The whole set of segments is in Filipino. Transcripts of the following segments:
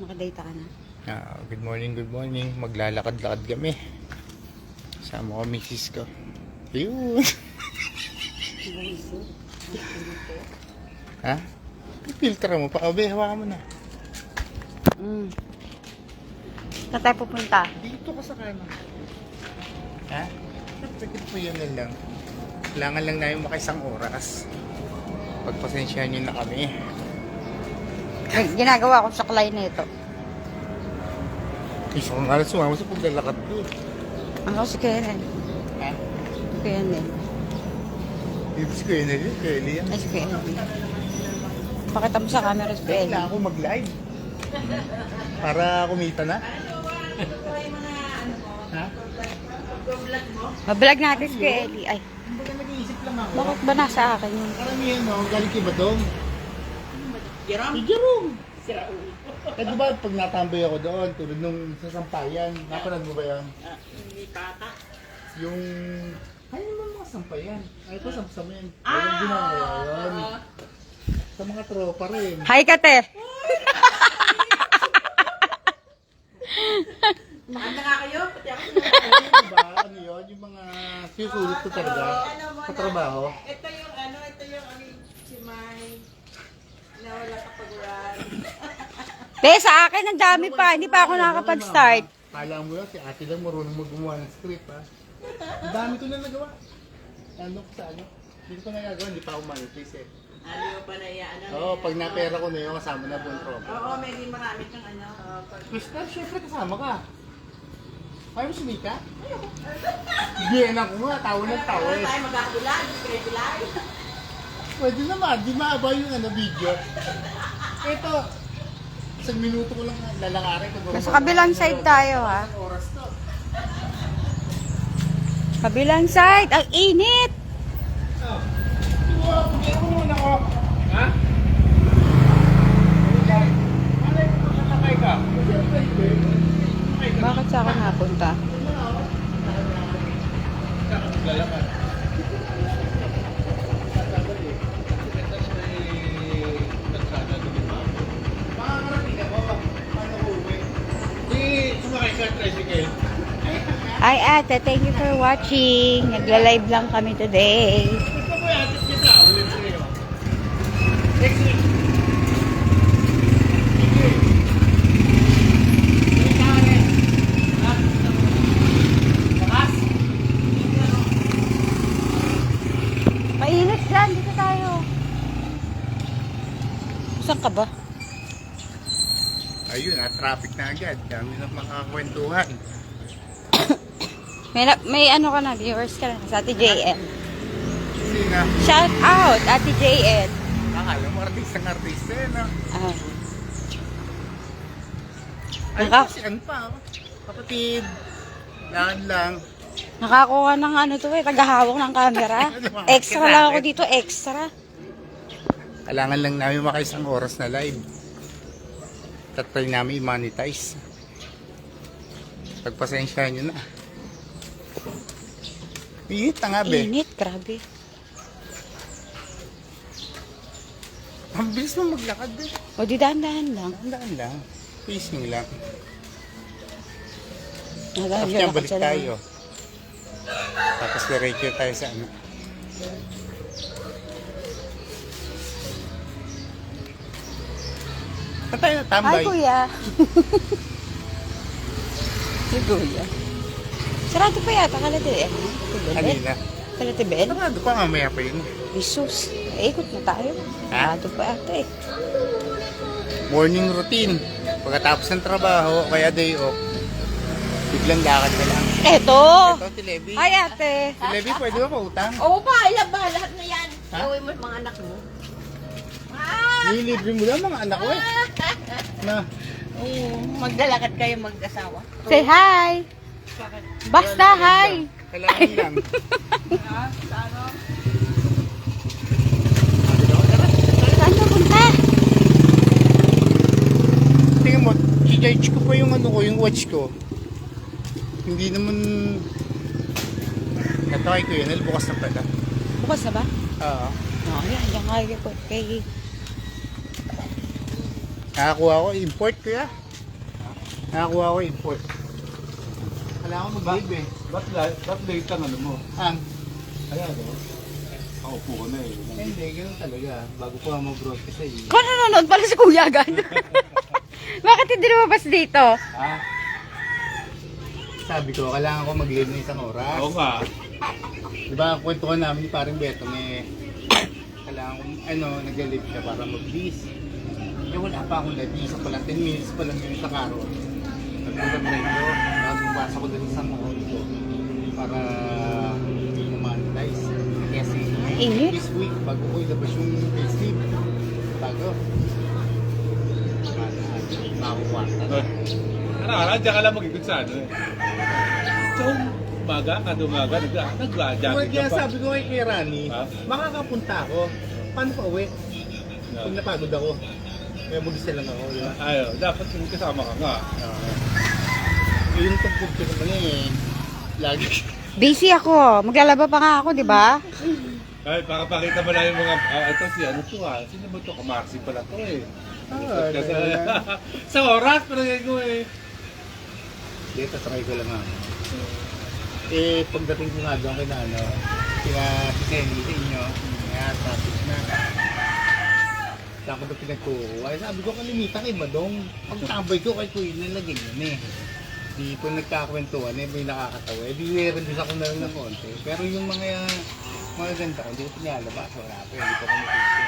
Nakadata ka na? Good morning, good morning. Maglalakad-lakad kami. Sama ko, misis ko. Ayun. Ha? I-filter mo pa. Obe, hawakan mo na. Saan tayo pupunta? Dito ka sa kanan. Ha? Pwede po yun na lang. Kailangan lang namin makaisang oras. Pagpasensyahan nyo na kami. Ay, ginagawa ko sa klay na ito. Gusto ko nga lang sumama sa paglalakad ko. Ako si Karen. Ha? Karen. Dito si Kuya Nelly. Kuya Nelly yan. Ay, si Karen. Pakita mo sa camera si Karen. Kailangan ko mag-live. Para kumita na. Ha? Mablog natin si Karen. Ay, Kumbaga nag-iisip lang ako. bakit ba nasa akin yun? Karamihan no, galing kay Badong. Jerome? Si Jerome. Eh diba pag natambay ako doon, tulad nung sa Sampayan, napanood mo ba yan? Hindi pata. Yung... Ay naman mga Sampayan. Ay ito, Sampayan. Walang ginagawa yun. Sa mga tropa rin. Hi, Kate! Maganda nga kayo, pati ako. Diba? Ano yun? Yung mga sinusulit ko talaga sa trabaho. Ito yung si Mai. Na wala kapaguran. Be, sa akin ang dami pa. Hindi pa ako nakakapag-start. Kala mo yun, si ate lang marunong gumawa ng script ha. Ang dami ko na nagawa. Ano ko sa ano? Hindi ko nagagawa, hindi pa ako manipis eh. Ano pa na yan? Oo, pag napera ko na yun, kasama na buong tropa. Oo, may marami kang ano. Krista, syempre kasama ka. Ayaw mo sumika? Bien ako nga, tawa ng tawa eh. Tayo magkakulan, regular. Pwede naman, di maaba yung video. Ito, isang minuto ko lang lalakarin. Sa kabilang side tayo, ha? Oras to. Kabilang side. Ang init! Pagkaya mo muna ko. Ha? Malay ko magkakakay ka. Bakit sa akin napunta? Lalakad. Makakarating ka ba? Paano ko uwi? Di, sumakay ka tricycle. Ay, ate, thank you for watching. Nagla-live lang kami today. Gusto mo yatis kita, ulit sa'yo. Next week. Sige. Sige ka rin. Ha? Lakas? Mainit dyan. Dito tayo. Saan ka ba? Ayun, traffic na agad. Dami na makakakwentuhan. May ano ka na, viewers ka na sa Ate JN. Sina? Shout out, Ate JN. Akala mo artistang-artista eh, no? Ah, Ay, Naka- kasi ano pa, oh. Kapatid. Lakad lang. nakakuha ng ano to eh, tagahawak ng camera. Extra lang ako dito, extra. Kailangan lang namin makaisang oras na live. Tatry namin i-monetize. Pagpasensyahan nyo na. Init na nga, be. Init, grabe. Ang bilis mo maglakad, be. O di dahan-dahan lang. Andaan lang. Pacing lang. Nagagalaw Tapos yan, ka balik sa lang. tayo. Tapos diretso tayo sa ano. Saan tayo Hi, natambay? kuya. Si kuya. Sarado pa yata, kalate eh. Kanina. Kalate Ben? Sarado pa, mamaya pa yun. Jesus, ikot na tayo. Ha? Sarado pa yata eh. Morning routine. Pagkatapos ng trabaho, kaya day off. Biglang lakad ka lang. Eto! Ito, Tilebi. Hi, ate. Tilebi, pwede ba pautang? Oo pa, ilan ba? Lahat na yan. Ha? Gawin mo mga anak mo. Nilibre mo lang mga anak ko eh. Na, Oo, maglalakad kayo mag-asawa. Say hi. Basta hi. kailangan lang. Saan ka punta? Tingnan mo, i-charge ko pa yung ano ko, yung watch ko. Hindi naman... Ito kay Kuya Nel, bukas na pala. Bukas na ba? Oo. Oo, yan kay Nakakuha ko, import ko ya. Nakakuha ko import. Kailangan ko mag-live eh. Ba't late ang ano mo? Ang? Kaya ano? Ako po ko na eh. Hindi, ganun talaga. Bago ko mag-broadcast eh. Kung nanonood pala si Kuya agad. Bakit hindi lumabas dito? Ha? Sabi ko, kailangan ko mag-live ng isang oras. Oo nga. Diba, kwento ko namin ni paring Beto eh. Kailangan ko, nag-live siya para mag-bis. Eh, wala pa akong live. Isa pa lang, 10 minutes pa lang yun sa karo. Nagpunta-break ko. Nakasubasa ko din sa mga ko. Para monetize. Kasi Init. this week, bago ko ilabas yung Facebook. Bago. Makakuha. Ano, diyan ka lang mag-ikot sa ano eh. So, umaga, kada umaga, nag-jogging Kaya ka pa. sabi ko kay Kuya Rani, Ha? makakapunta ako. Paano pa uwi? Pag napagod ako. Kaya mag-isa lang ako. Diba? Ayaw, dapat yung kasama ka nga. Yung pag-pupto ko pala eh. Lagi. Busy ako. Maglalaba pa nga ako, di ba? Ay, pakapakita mo lang yung mga, ito si ano to ah. Sino ba to? Kamarsi pala to eh. Kasi, sa oras, parang ko eh. Dito, try ko lang ako. Eh, pagdating ko nga doon kina si Senny sa inyo, kaya traffic na. Saan ko doon pinagkukuha? Sabi ko, kalimitan kay Badong. Pagtambay ko kay Kuya nilagay yun eh. Di po nagkakwentuhan eh, may nakakatawa. Eh, di meron din ako na lang ng konti. Pero yung mga ganda ko, hindi ko pinalabas. Wala pa, hindi ko kumikita.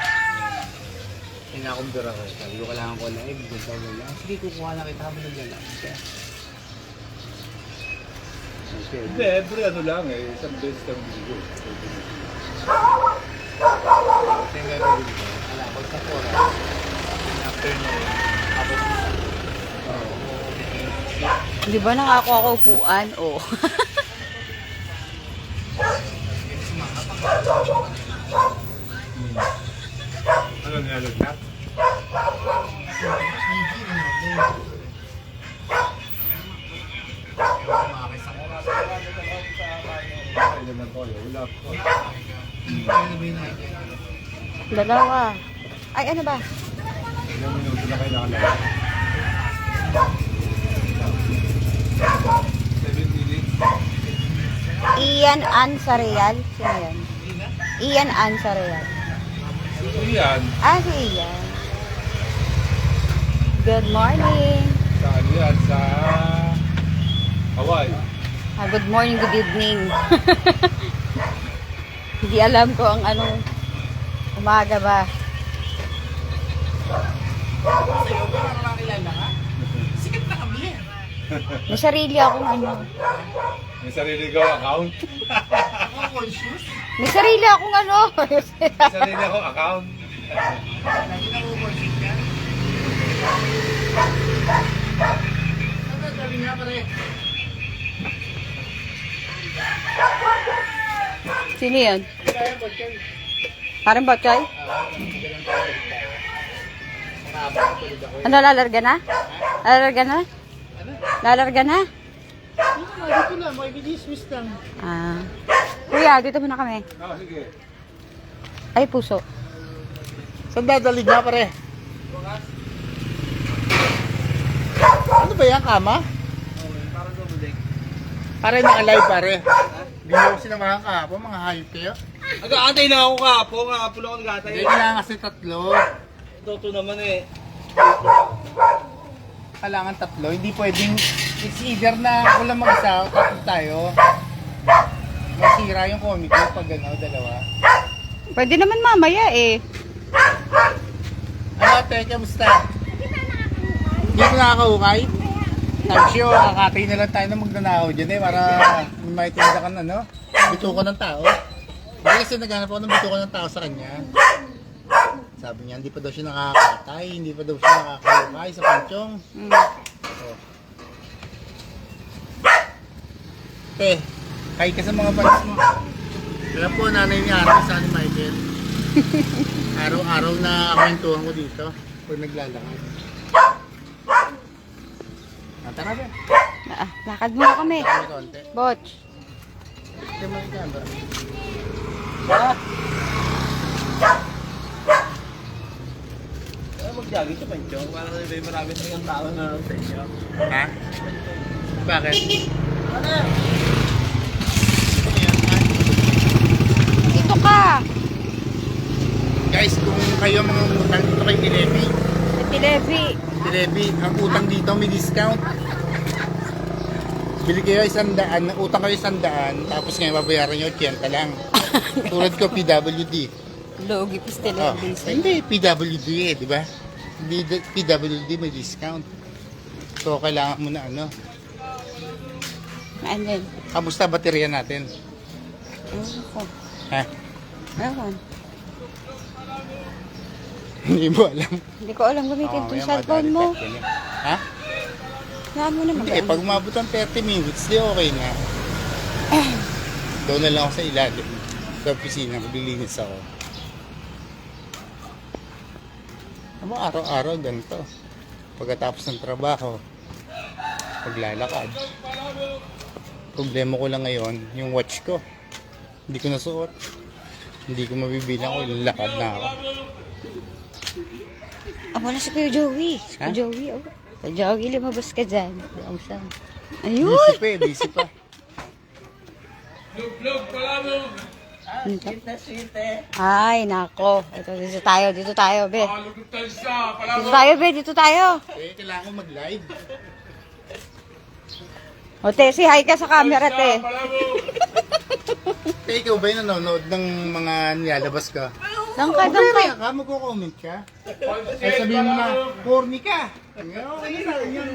Pinakumbira ko. Sabi ko, kailangan ko live. Ganda ko lang. Sige, kukuha na kita habang naglalakad ka. Okay. Hindi, every ano lang eh. Isang beses lang video. Kasi nga gawin ko, alam ko sa pora. After na yun, habang Di ba nakakuha ko upuan? Oo. Ano nilalog na? Ay, naman ko. Wala po. Dalawa. Ay, ano ba? Ilang minuto na kayo nakalala. 7 minutes. Ian Ansarial. Sino yan? Ian Ansarial. Yan. Ah, si Ian. Good morning. Saan yan? Sa Hawaii. Ah, good morning, good evening. Hindi alam ko ang anong umaga ba. May sarili akong ano. May sarili ko account. May sarili akong ano. May sarili ako account. Sino yan? Parang bachay? Ano, lalarga na? Lalarga na? Lalarga na? Dito na, makikidismiss lang. Ah. Kuya, dito muna kami. Sige. Ay, puso. Saan dadalig na pare? Ano ba yan, kama? Pare naka-live pare. Hindi mo sinamahan kahapon, mga hayop kayo. Nag-aantay na ako kahapon ako nag-aantay. Hindi kailangan kasi tatlo. Toto naman eh. Kailangan tatlo. Hindi pwedeng, it's either na wala mag-isa, tatlo tayo. Masira yung comic ko pag gano'n, dalawa. Pwede naman mamaya eh. Ano ate, kamusta? Hindi ko nakakahukay? I'm sure, kakatay na lang tayo na magnanakaw dyan eh, para may tinda ka na, no? Bituko ng tao. Hindi kasi naghanap ako ng bituko ng tao sa kanya. Sabi niya, hindi pa daw siya nakakatay, hindi pa daw siya nakakahukay sa panchong. Oh. Kay ka sa mga fans mo. Alam po, nanay niya, sa ni Michael. Araw-araw na kwentuhan ko dito pag naglalakad. Tara ba? Lakad muna kami. Kami konti. Botch. Ito mo yung camera. mag-jogging sa Panchong. Para may marami silang tao na sa inyo. Ha? Bakit? Dito ka. Guys, kung kayo mga utang dito kay Dilevi, Tilevi. ang utang dito may discount. Bili kayo 100, utang kayo 100, tapos ngayon babayaran nyo 80 lang. Tulad ko, PWD. Logi pis Oh, Tilevi. hindi, PWD di ba? Hindi, PWD may discount. So, kailangan mo na ano. Ano yun? Kamusta baterya natin? Ewan ko. Ha? Ewan. Hindi mo alam. Hindi ko alam gamitin Oh, itong yan, cellphone mo. madali yan. Ha? Saan mo naman Hindi, pag umabot ng 30 minutes, di okay na. Doon na lang ako sa ilalim. Sa opisina, maglilinis ako. Ano, araw-araw ganito. Pagkatapos ng trabaho, paglalakad. Problema ko lang ngayon, yung watch ko. Hindi ko nasuot. Hindi ko mabibilang ko, ilang lakad na ako. Wala si Kuya Joey. Si Ha? Kuya Joey, oh. Kuya Joey, lumabas ka dyan. Ayun! Busy pa eh, busy pa. Ay, nako. Ito, dito tayo, be. Dito tayo. Eh, kailangan ko mag-live. O, te, si hi ka sa camera, te. Eh, ikaw ba yung nanonood ng mga nilalabas ka? Dangka. Kaya ka, magko-comment ka. Ay sabihin mo na, corny ka. Okay na, yun.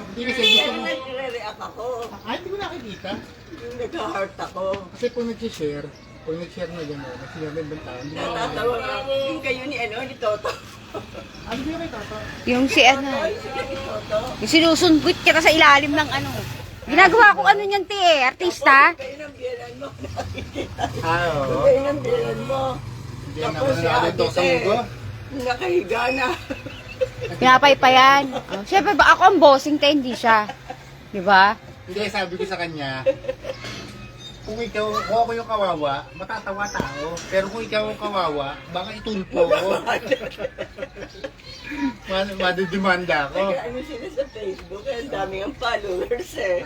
Hindi kasi gusto mo. Nagre-react ako. Ay, hindi ko nakikita. Yung nag-heart ako. Kasi pag nag-share na gano'n, nag-share na ibang tao, hindi ko nakikita. Natatawa nga. Yung kayo ni Toto. Ano ba yung kay Tata? Yung si ano, Sila ni Toto. yung sinusundbit kita sa ilalim ng ano. Ginagawa ko ano niyan, te, artista. Kayo ng biyanan mo. Ah, oo. Kayo ng biyanan mo. Hindi na Tapos si narito Ate sa mugo. nakahiga na. Pinapaypayan. Oh, siyempre ba ako ang bossing, te, hindi siya. Di ba? Hindi, sabi ko sa kanya, kung ako yung kawawa, matatawa tao. Pero kung ikaw ang kawawa, baka itulpo ko. Madidemanda ako. Ano sila sa Facebook? Ang dami ang followers eh.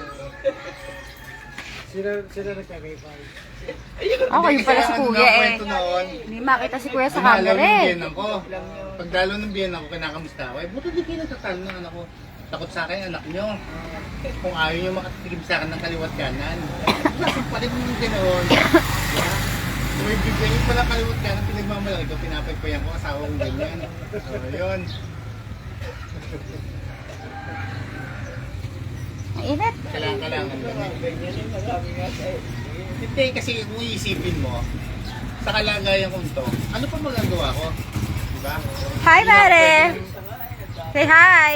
Ako, yung pala si kuya eh. Kwento noon, Hindi makita si kuya sa dumalaw camera yung eh. biyenan ko. Pagdalaw ng biyenan ko, kinakamusta ako. Eh, buto di kayo nagtatalo ng anak ko. Takot sa akin, anak nyo. Kung ayaw nyo makatikim sa akin ng kaliwat kanan. Nasang pa rin yung ganoon. Kung may bigyan yung pala kaliwat kanan, pinagmamalaki ko, pinapagpayan ko, asawa kong ganyan. So, yun. Mainit. Kailangan ganyan. Hindi, kasi kung iisipin mo, sa kalagayan kong to, ano pa magagawa ko? Diba? Hi, Mare! Say hi!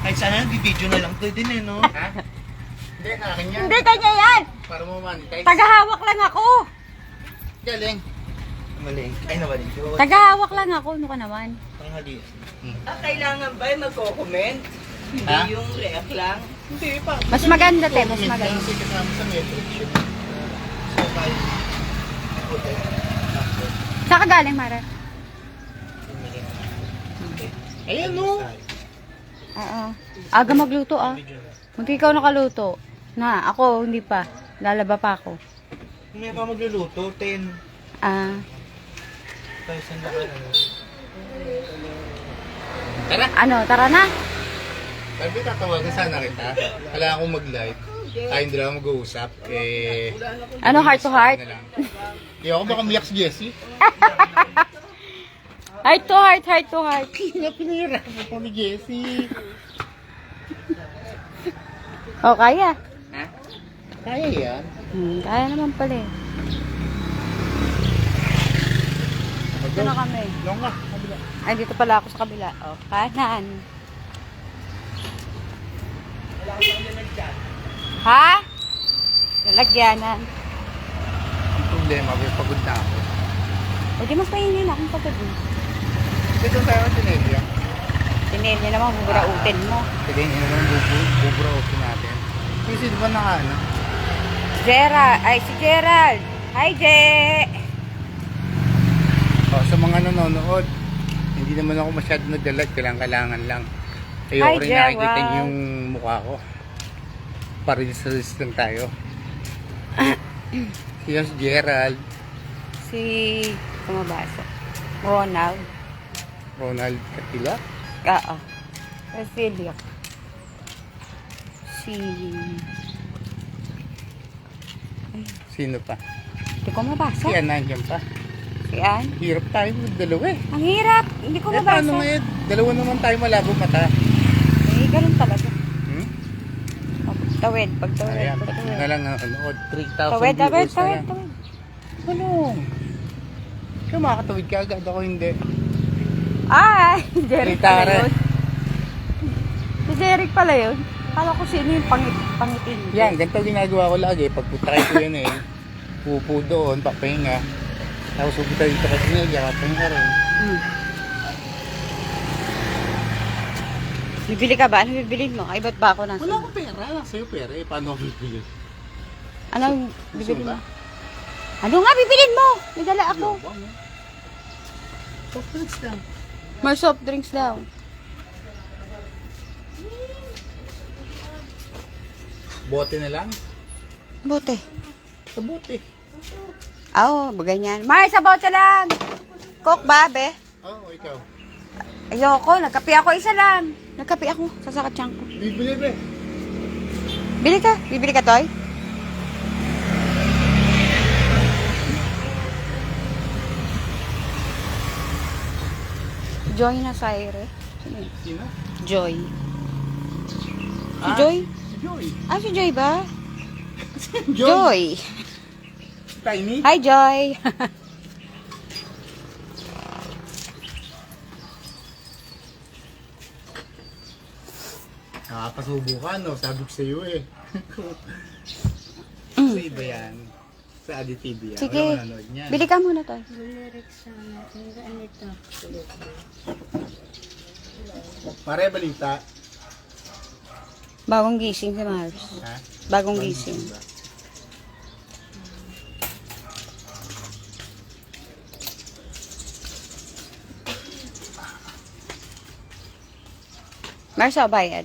Ay, sana video na lang to din eh, no? Ha? Hindi, akin yan. Hindi, kanya yan! Para mo monetize. Tagahawak lang ako! Galing. Mali. Ay, nawalin ko. Tagahawak lang ako, ano ka naman? Tanghali. Kailangan ba yung magko-comment? Hindi Ha? yung react lang. Hindi pa. Mas maganda, te, mas Comment lang maganda. kasi kasama sa metric yun. So, tayo. Saan ka galing, Mare? Ayan no. Oo. Aga magluto, ah. Munti ikaw nakaluto. Na, ako, hindi pa. Lalaba pa ako. May pa magluluto, 10. Ah. Tayo saan ba ano? Tara. Ano, tara na. Sabi tatawagan sana kita. Kailangan kong mag-live. Tayong dalawa mag-uusap. Eh, Ano, heart to heart? na lang. Hindi ako baka umiyak si Jessie. Heart to heart, heart to heart. Pinahirapan ko ni Jessie. O, kaya. Ha? Kaya yan. Kaya naman pala eh. Dito na kami. Long nga. Ay, dito pala ako sa kabila. O, kanan. Ha? Lalagyanan. Ang problema, may pagod na ako. O, di mas pahingi na akong pagod mo. Dito tayo ng Tinelia. Tinel niya naman, buburautin mo. Sige, yun naman buburawin natin. Kasi di ba naka ano? Si Gerald. Hi, Je! Oh, mga nanonood. Hindi naman ako masyado nagdalat, kailangan lang. Hi, Ayoko rin Gerald. nakikita niyo yung mukha ko. Paris lang tayo. Sino si Gerald? Si, kumabasa. Ronald. Ronald Catila? Oo. Cecilia. Si, Sino pa? hindi ko mabasa. Si Ann nandiyan pa. Si Ann. Hirap tayo magdalawa eh. Ang hirap. Hindi ko Eh paano mabasa. ngayon? Dalawa naman tayo malabo mata. Eh, ganun talaga. Hmm? Pagtawid, pagtawid, Ayan, pati pagtawid. na lang nanonood. 3,000 Tawid, tawid, viewers na tawid, yan. tawid. Ano? Kaya makakatawid ka agad ako hindi. Ay, Derek Rita, pala re. yun. Si Derek pala yun. Kala ko sino yung pangitin. Yan, ganito ginagawa ko lagi. Pag try ko yun eh. Pupo doon, papahinga. Tapos pupunta dito kasi nila, papahinga rin. Hmm. Bibili ka ba? Ano bibilin mo? Ay, ba't ba ako nasa? Wala akong pera. Sa'yo pera eh. Paano ako bibili? Anong Gusto bibilin mo mo? ba? Ano nga bibilin mo? May dala ako. Soft drinks lang. More soft drinks daw. Bote na lang? Bote. Sa bote. Oo, oh, ganyan. May sa bote lang. Coke ba, be? Oo, ikaw. Ayoko, nagkape ako isa lang. Nagkape ako, sasakit siyang ko. Bibili ba? Bibili ka, Toy? Joy na sa aire. Sino yun? Sino? Joy. Si Ah, Joy? Si Joy. Ah, si Joy ba? Joy. Joy. Tiny. Hi, Joy. Nakakasubo ka, no? Sabi ko sa'yo eh. Sa iba yan. Sa Adi TV yan. Sige. Wala manonood niyan. Bili ka muna, Toy. Pare, balita. Bagong gising si Mars. Ha? Bagong gising. Mars, o bayad?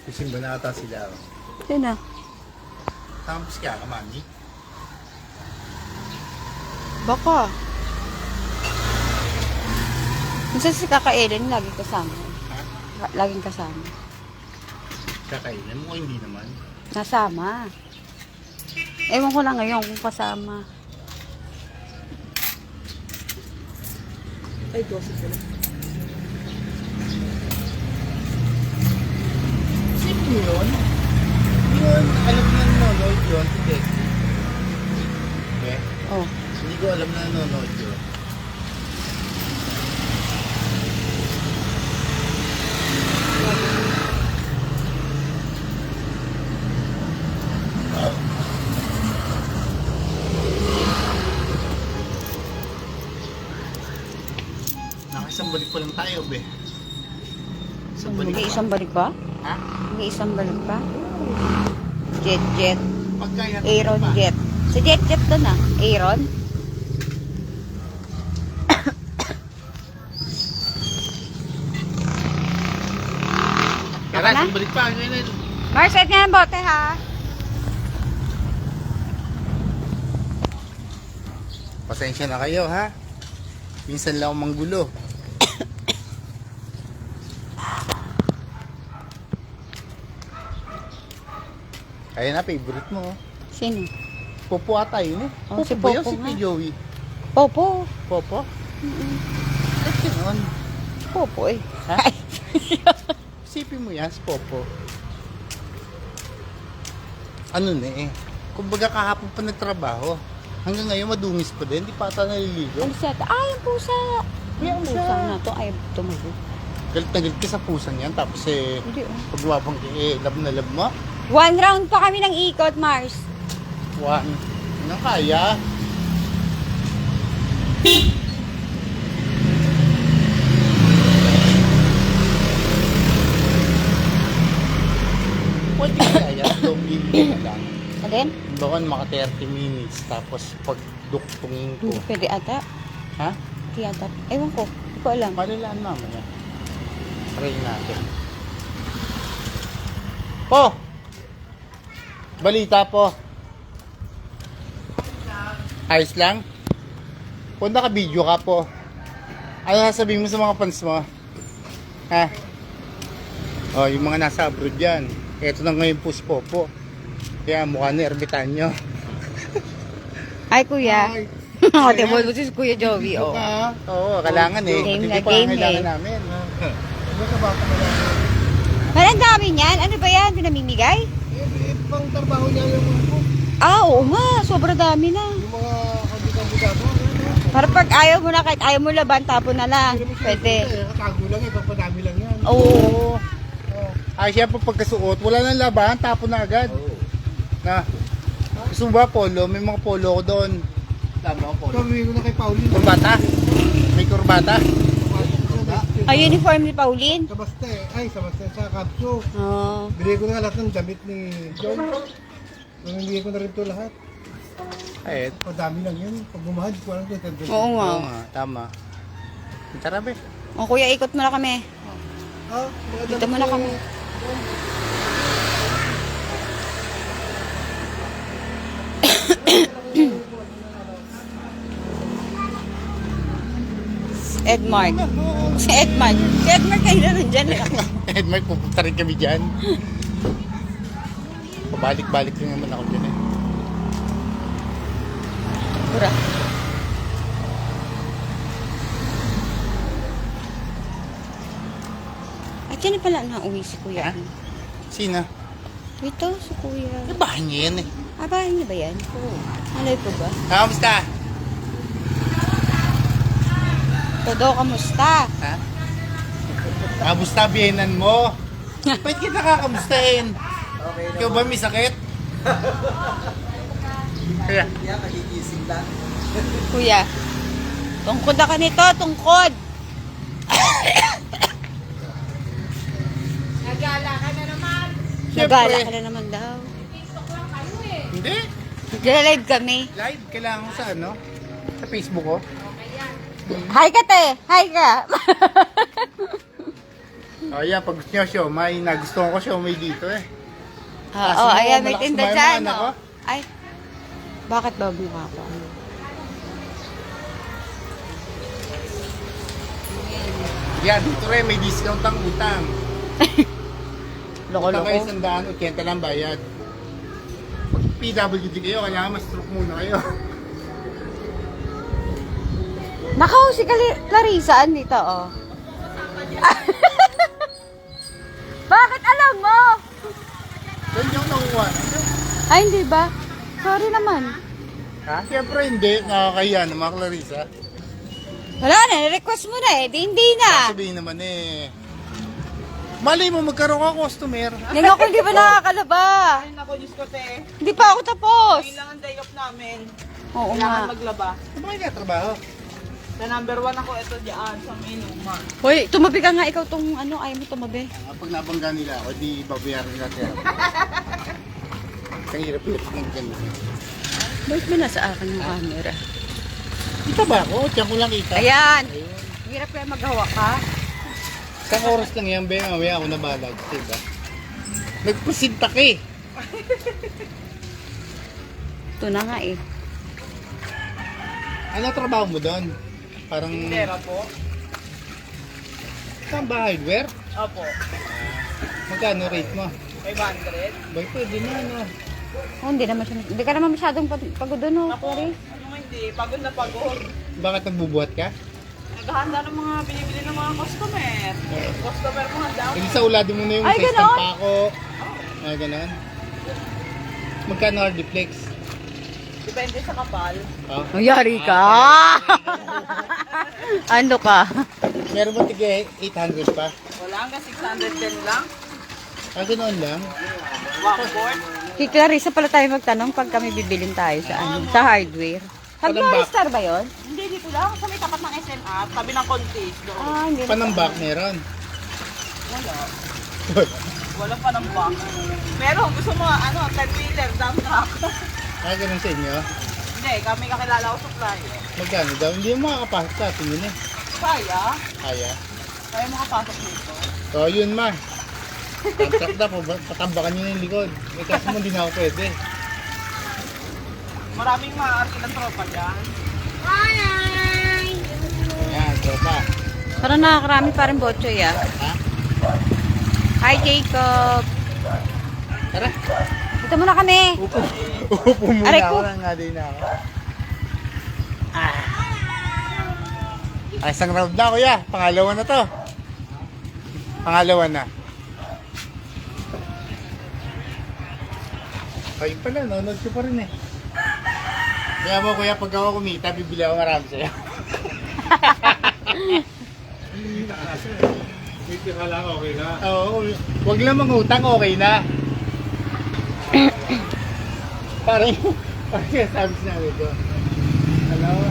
Gising ba na ata sila? Oh. Sino? Tapos kaya ka, mami? Baka. Minsan si Kaka Ellen, lagi kasama. Laging kasama. Kakainin mo, hindi naman. Nasama. Ewan ko lang ngayon kung kasama. Ay, gossip ko lang. Sino yun? Yun, alam na nanonood yun. Hindi. Okay? Oh. Hindi ko alam na nanonood yun. Nakisang balik pa lang tayo, be. Isang balik pa. Mag-iisang balik ba? Ha? Mag-iisang balik ba? Jet. Pagkaya Aaron Jet. Si Jet doon ah. Aaron. Tara, na? isang balik pa. Ganyan. Mars, set nga ng bote ha. Pasensya na kayo, ha? Minsan lang ako manggulo. Kaya na, favorite mo. Oh. Sino? Popo ata yun eh. Oh, si ba yun? Popo Si nga. P. Joey. Popo. Popo? Ba't yun? Popo eh. Ha? Isipin mo yan, si Popo. Ano na eh. Kumbaga kahapon pa nagtrabaho. Hanggang ngayon madungis pa din. Hindi pa ata naliligo. Ano siya? Ay, yung pusa. Yung pusa na to. Ay, tumago. Galit na galit ka sa pusan yan. Tapos eh, Hindi oh. pag wabang love na love mo. 1 round pa kami ng ikot, Mars. One. Ano kaya? Pwede kaya. Zombie na lang. Alin? Baka maka 30 minutes. Tapos pag duktong ko. Hindi pwede ata. Ha? Hindi ata. Ewan ko. Hindi ko alam. Palilaan mamaya. Try natin. Po! Balita po. Ayos lang? Kung naka-video ka po, ano sasabihin mo sa mga fans mo? Ha? Oh, yung mga nasa abroad dyan. Ito na ngayon po si Popo. Kaya mukha na ermitanyo. Ay, kuya. Ay. O, di mo si Kuya Joey, oh. Oo, kailangan eh. Game Hindi na pa game kailangan eh. namin. Ano ka ba kailangan? Ang dami niyan. Ano ba yan? Pinamimigay? Pang trabaho niya yung Ah, oo nga. Sobrang dami na. mga kandidato. Para pag ayaw mo na, kahit ayaw mo laban, tapon na lang. Pwede. Katago lang eh, papadami lang yan. Oo. Ay, siya po pagkasuot, wala nang labahan, tapon na agad. Na, gusto mo ba polo? May mga polo ko doon. Tama ko polo. Sabi ko na kay Pauline. Kurbata? May kurbata? Ang uniform ni Pauline. Sa Baste, ay sa Baste, sa Kapso. Oo. Binigay ko na lahat ng damit ni John. Binigay ko na rin ito lahat. Ay, padami lang yun. Pag bumahad, ko lang ito. Oo nga. Tama. Tara be. O, kuya, ikot mo na kami. Ah, Dito mo na kami. Edmark. Si Edmark. Si Edmark kayo na rin dyan. Edmark, pupunta rin kami dyan. Pabalik-balik lang naman ako dyan eh. Pura. At yan na pala nauwi si kuya. Ha? Sino? Ito, si kuya. Sa bahay niya yan eh. Ah, bahay niya ba yan? Oo. Alay ko ba? Kamusta? Todo, kamusta? Ha? Kamusta biyenan mo? Ba't kita kakamustahin? Ikaw ba may sakit? Kaya, Nagigising lang. Kuya, tungkod na ka nito, tungkod. Nagala ka na naman. Nagala ka na naman daw. hindi. Nagla-live kami. Live, kailangan ko sa ano? Sa Facebook ko. Hi ka, te. Hi ka. Oh yeah, pag gusto nyo siomay, nagustuhan ko siomay dito eh. Oo, ayan, may malakas tinda kumain dyan. naman ako. Oh. Ay, bakit ba mukha ko? Yan, dito rin, may discount ang utang. Utang kayo Loko-loko. 100, lang bayad. Pag PWD kayo, kailangan mas-stroke muna kayo. Nakaw, si Clarissa, andito, oh. Bakit alam mo? Doon yung nakuha. Ay, hindi ba? Sorry naman. Ha? Siyempre hindi, nakakaya na mga Clarissa. Wala na, request mo na eh. Di, hindi na. Sabihin naman eh. Mali mo, magkaroon ka customer. Hindi ako hindi pa nakakalaba. Ay, naku, Diyos ko, te. Hindi pa ako tapos. Ngayon lang ang day off namin. Oo Kailangan nga. maglaba. Ano ba yung trabaho? Sa number 1 ako, ito dyan, sa Minuma. Hoy, tumabi ka nga ikaw tong ano, ayaw mo tumabi. Pag nabangga nila ako, di babayaran nila kaya. Ang hirap-hirap ng ganun. Bakit mo nasa akin yung camera? Kita ba ako? Diyan ko lang kita. Ayan. Hirap kaya magawa ka. Isang oras lang yan, be. Mamaya ako nabalag. Diba? Nagpasinta ka eh. Ito na nga eh. Ano trabaho mo doon? Parang... Pera po. Saan ba hardware? Opo. Magkano rate mo? 500. Bay, pwede na ano. Oh, hindi ka naman masyadong pagod doon, oh. Ako, Sorry. ano hindi, pagod na pagod. Bakit nagbubuhat ka? Naghahanda ng mga binibili ng mga customer. Customer mo handa ako. Hindi sa uladin mo na yung Ay, sa ganon? estampako. Ay, ganon. Magkano hardiplex? Depende sa kapal. Oh. Mayari ka. Ano ka? Meron mo tigay 800 pa? Wala hanggang 610 lang. Ah, ganoon lang. Backboard. Kay Clarissa pala tayo magtanong pag kami bibilin tayo sa ano, sa hardware. Palambak. Hardware star ba yun? Hindi, dito lang. Sa may tapat ng SNR, tabi ng Contis. Doon. Ah, hindi. Panambak meron. Wala. Wala pa ng bank. Pero gusto mo, ano, 10-wheeler, dump truck. Ah, ganun sa inyo? Hindi, kami kakilala ko supply. Magkano daw? Hindi mo makakapasok sa atin yun eh. Kaya? Kaya. Kaya makapasok dito. So, yun ma. Contract na po, patambakan nyo yung likod. Eh, kasi mo hindi na ako pwede. Maraming maaarki ng tropa dyan. Ayan, so pa. Parang nakakarami pa rin Botchoy ah. Ha? Hi Jacob! Tara. Dito muna kami! Upo muna Aray ako ko. lang nga din ako. Ay, isang round na kuya. Pangalawa na to. Pangalawa na. Ayun pala, nanonood ko pa rin eh. Kaya mo kuya, pag ako kumita, bibili ako marami sa'yo. Hindi ka lang okay na. Oo, wag lang mangutang, okay na. parang sabi sinabi ko. Alam mo,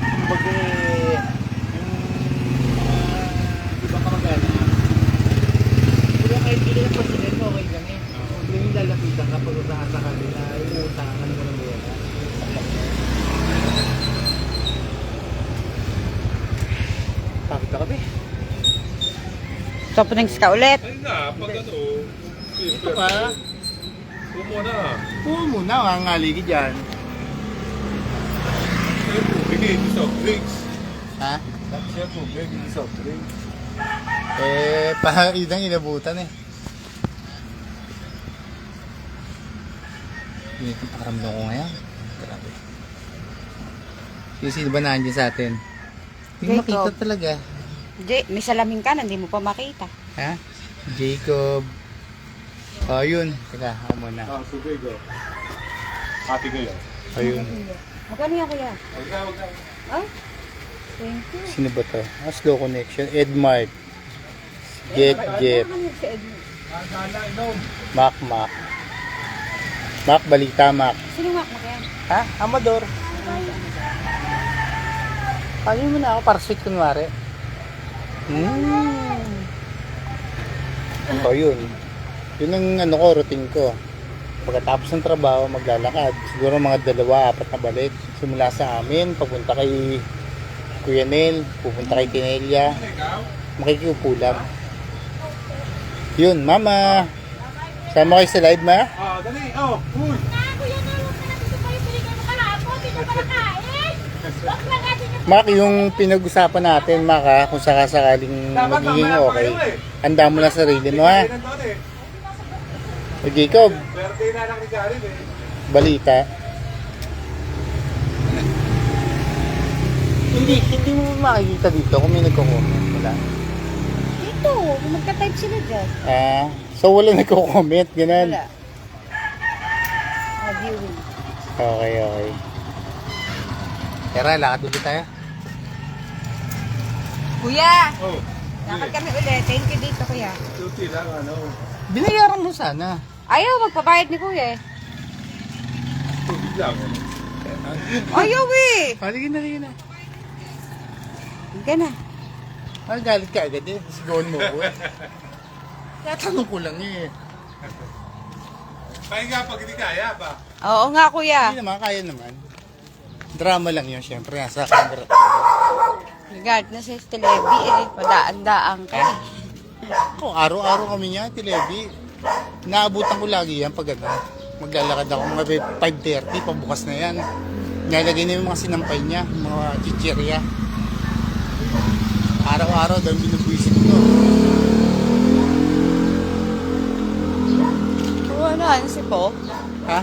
kumbaga, iba ka magana. Kaya kahit hindi ka pasilin mo, okay lang eh. Huwag lang yung lalapitan ka pag usahan sa kanila, yung utangan mo ng mga. Pakita ka ba eh. Soft drinks ka ulit. Ay na, pag ano. Ito ka. Kumo na. Oo muna, mangaligid yan. Sa'yo tubig eh, soft drinks. Ha? Sa'yo tubig, soft drinks. Eh, parang idang inabutan eh. Hindi ko pakiramdam ko ngayon. Grabe. Yung sino ba nandiyan sa atin? Hindi Jacob. makita talaga. May salamin ka na, hindi mo pa makita. Ha? Jacob. Oh, yun. Teka, ako muna. Ah, tubig oh. Happy kayo. Ayun. Magkano yan kuya? Huwag na, huwag na. Ay, thank you. Sino ba to? Ah, slow connection. Edmart. Jet. Mac. Mac, balita Mac. Sino mak mo yan? Ha? Amador. Pagin mo na ako para sweet kunwari. So yun. Yun ang ano ko, routine ko. Pagkatapos ng trabaho, maglalakad. Siguro mga 2-4 na balik. Simula sa amin, papunta kay Kuya Nel, pupunta kay Tinelia. Makikiupo lang. Yun, mama. Sama kayo sa live, ma? Ah, dali. Oh, uy. Mak, yung pinag-usapan natin, Mak, ha, kung sakasakaling magiging okay, handa mo na sarili mo, ha? O Jacob, Birthday na lang ni Karin eh. balita. Hindi mo makikita dito kung may nagko-comment. Wala. Dito, magka-type sila dyan. Ah, so wala nagko-comment, ganun. Wala. Viewing. Okay. Tara, lakad ulit tayo. Kuya! Oh, Lakad kami ulit. Thank you dito kuya. duty lang ano. Binayaran mo sana. Ayaw, magpabayad ni kuya eh. Tubig lang. Ayaw eh! Halika na. Hindi na. Galit ka agad eh. Sigawan mo ko eh. Tatanong ko lang eh. Pahinga pag hindi kaya ba? Oo nga kuya. Hindi naman, kaya naman. Drama lang yun, syempre. Nasa camera. Regard na si Telebi eh. Padaan-daang ka eh. Oh, araw-araw kami niya, Tilebi. Naabutan ko lagi yan pag ano. Maglalakad ako mga 5:30, pabukas na yan. Nilalagay na yung mga sinampay niya, mga chichirya. Araw-araw daw binubuisit ko. Ano si Po? Ha?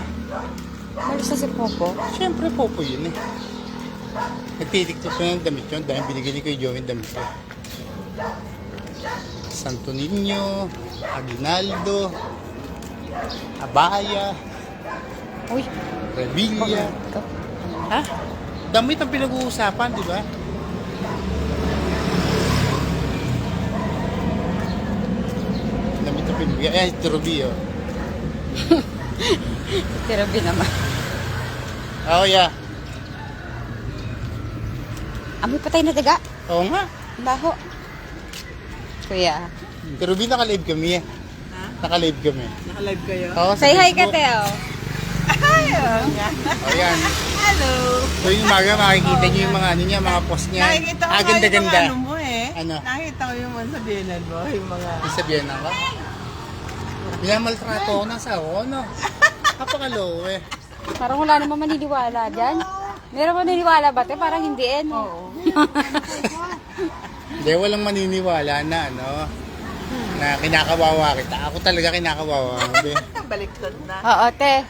Malis na si Popo. Siyempre, popo yun eh. Nagtitiktok ko ng damit yun dahil binigili ko yung Joey damit ko. Santo Niño, Aguinaldo, Abaya, Uy, Revilla. Ha? Damit ang pinag-uusapan, di ba? Damit ang pinag-uusapan. Eh, ito Ruby, oh. Tirabi naman. Oh, yeah. Amoy patay na daga. Oo nga. Baho. Kuya. Pero Ruby, naka-live kami eh. Ha? Naka-live kami. Naka-live kayo? Oo, sa Say hi ka, Facebook. Teo. O yan. Hello. Tuwing umaga makikita niyo yung mga ano niya, mga post niya. Nakikita ko nga yung Ganda-ganda. mga ano mo eh. Ano? Nakikita ko yung mga sabihanan mo, yung mga... Sabihan na ka. Minamaltrato ako ng asawa ko, no? Napakaloko eh. Parang wala namang maniniwala dyan. Meron maniniwala ba, te? Parang hindi eh, no? Oo. Hindi, walang maniniwala na ano, na kinakawawa kita. Ako talaga kinakawawa mo, be. Baliktad na. Oo, te.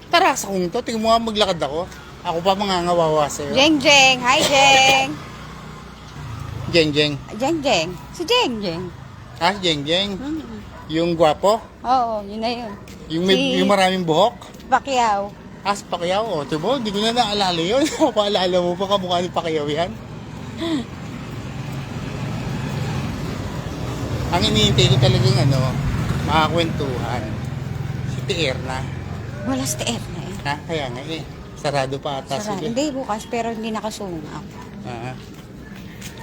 Tara sa kung to, tingnan mo nga maglakad ako. Ako pa mangangawawa sa'yo. Jeng Jeng. Hi, Jeng. Jeng Jeng. Jeng Jeng. Si Jeng Jeng. Ah, Jeng Jeng. Yung gwapo. Oo, yun na yun. Yung maraming buhok. Pacquiao. Ah, si Pacquiao. O, diba? Hindi ko na naalala yun. Paalala mo pa kamukha ni Pacquiao yan. Ang iniintay ko talagang ano, makakwentuhan. Si Tierna. Wala si Teer na eh. Ha? Kaya nga eh. Sarado pa ata Sarado. sila. Hindi, bukas, pero hindi nakasungak. Ah.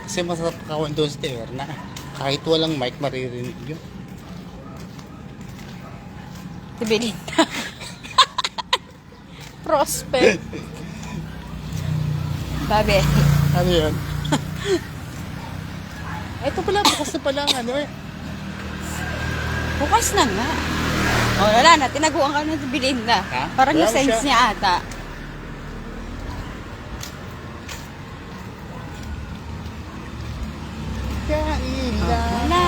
Kasi masarap kawan doon si Tierna. Kahit walang mic, maririnig yun. Si Belinda. Prospect. Sabi. Ano yun? Ito pala, bukas na pala ang ano eh. Bukas na nga. O, wala na. Tinaguan ka na si Belinda. Ha? Parang Wala yung mo sense siya. niya ata. Kain Wala.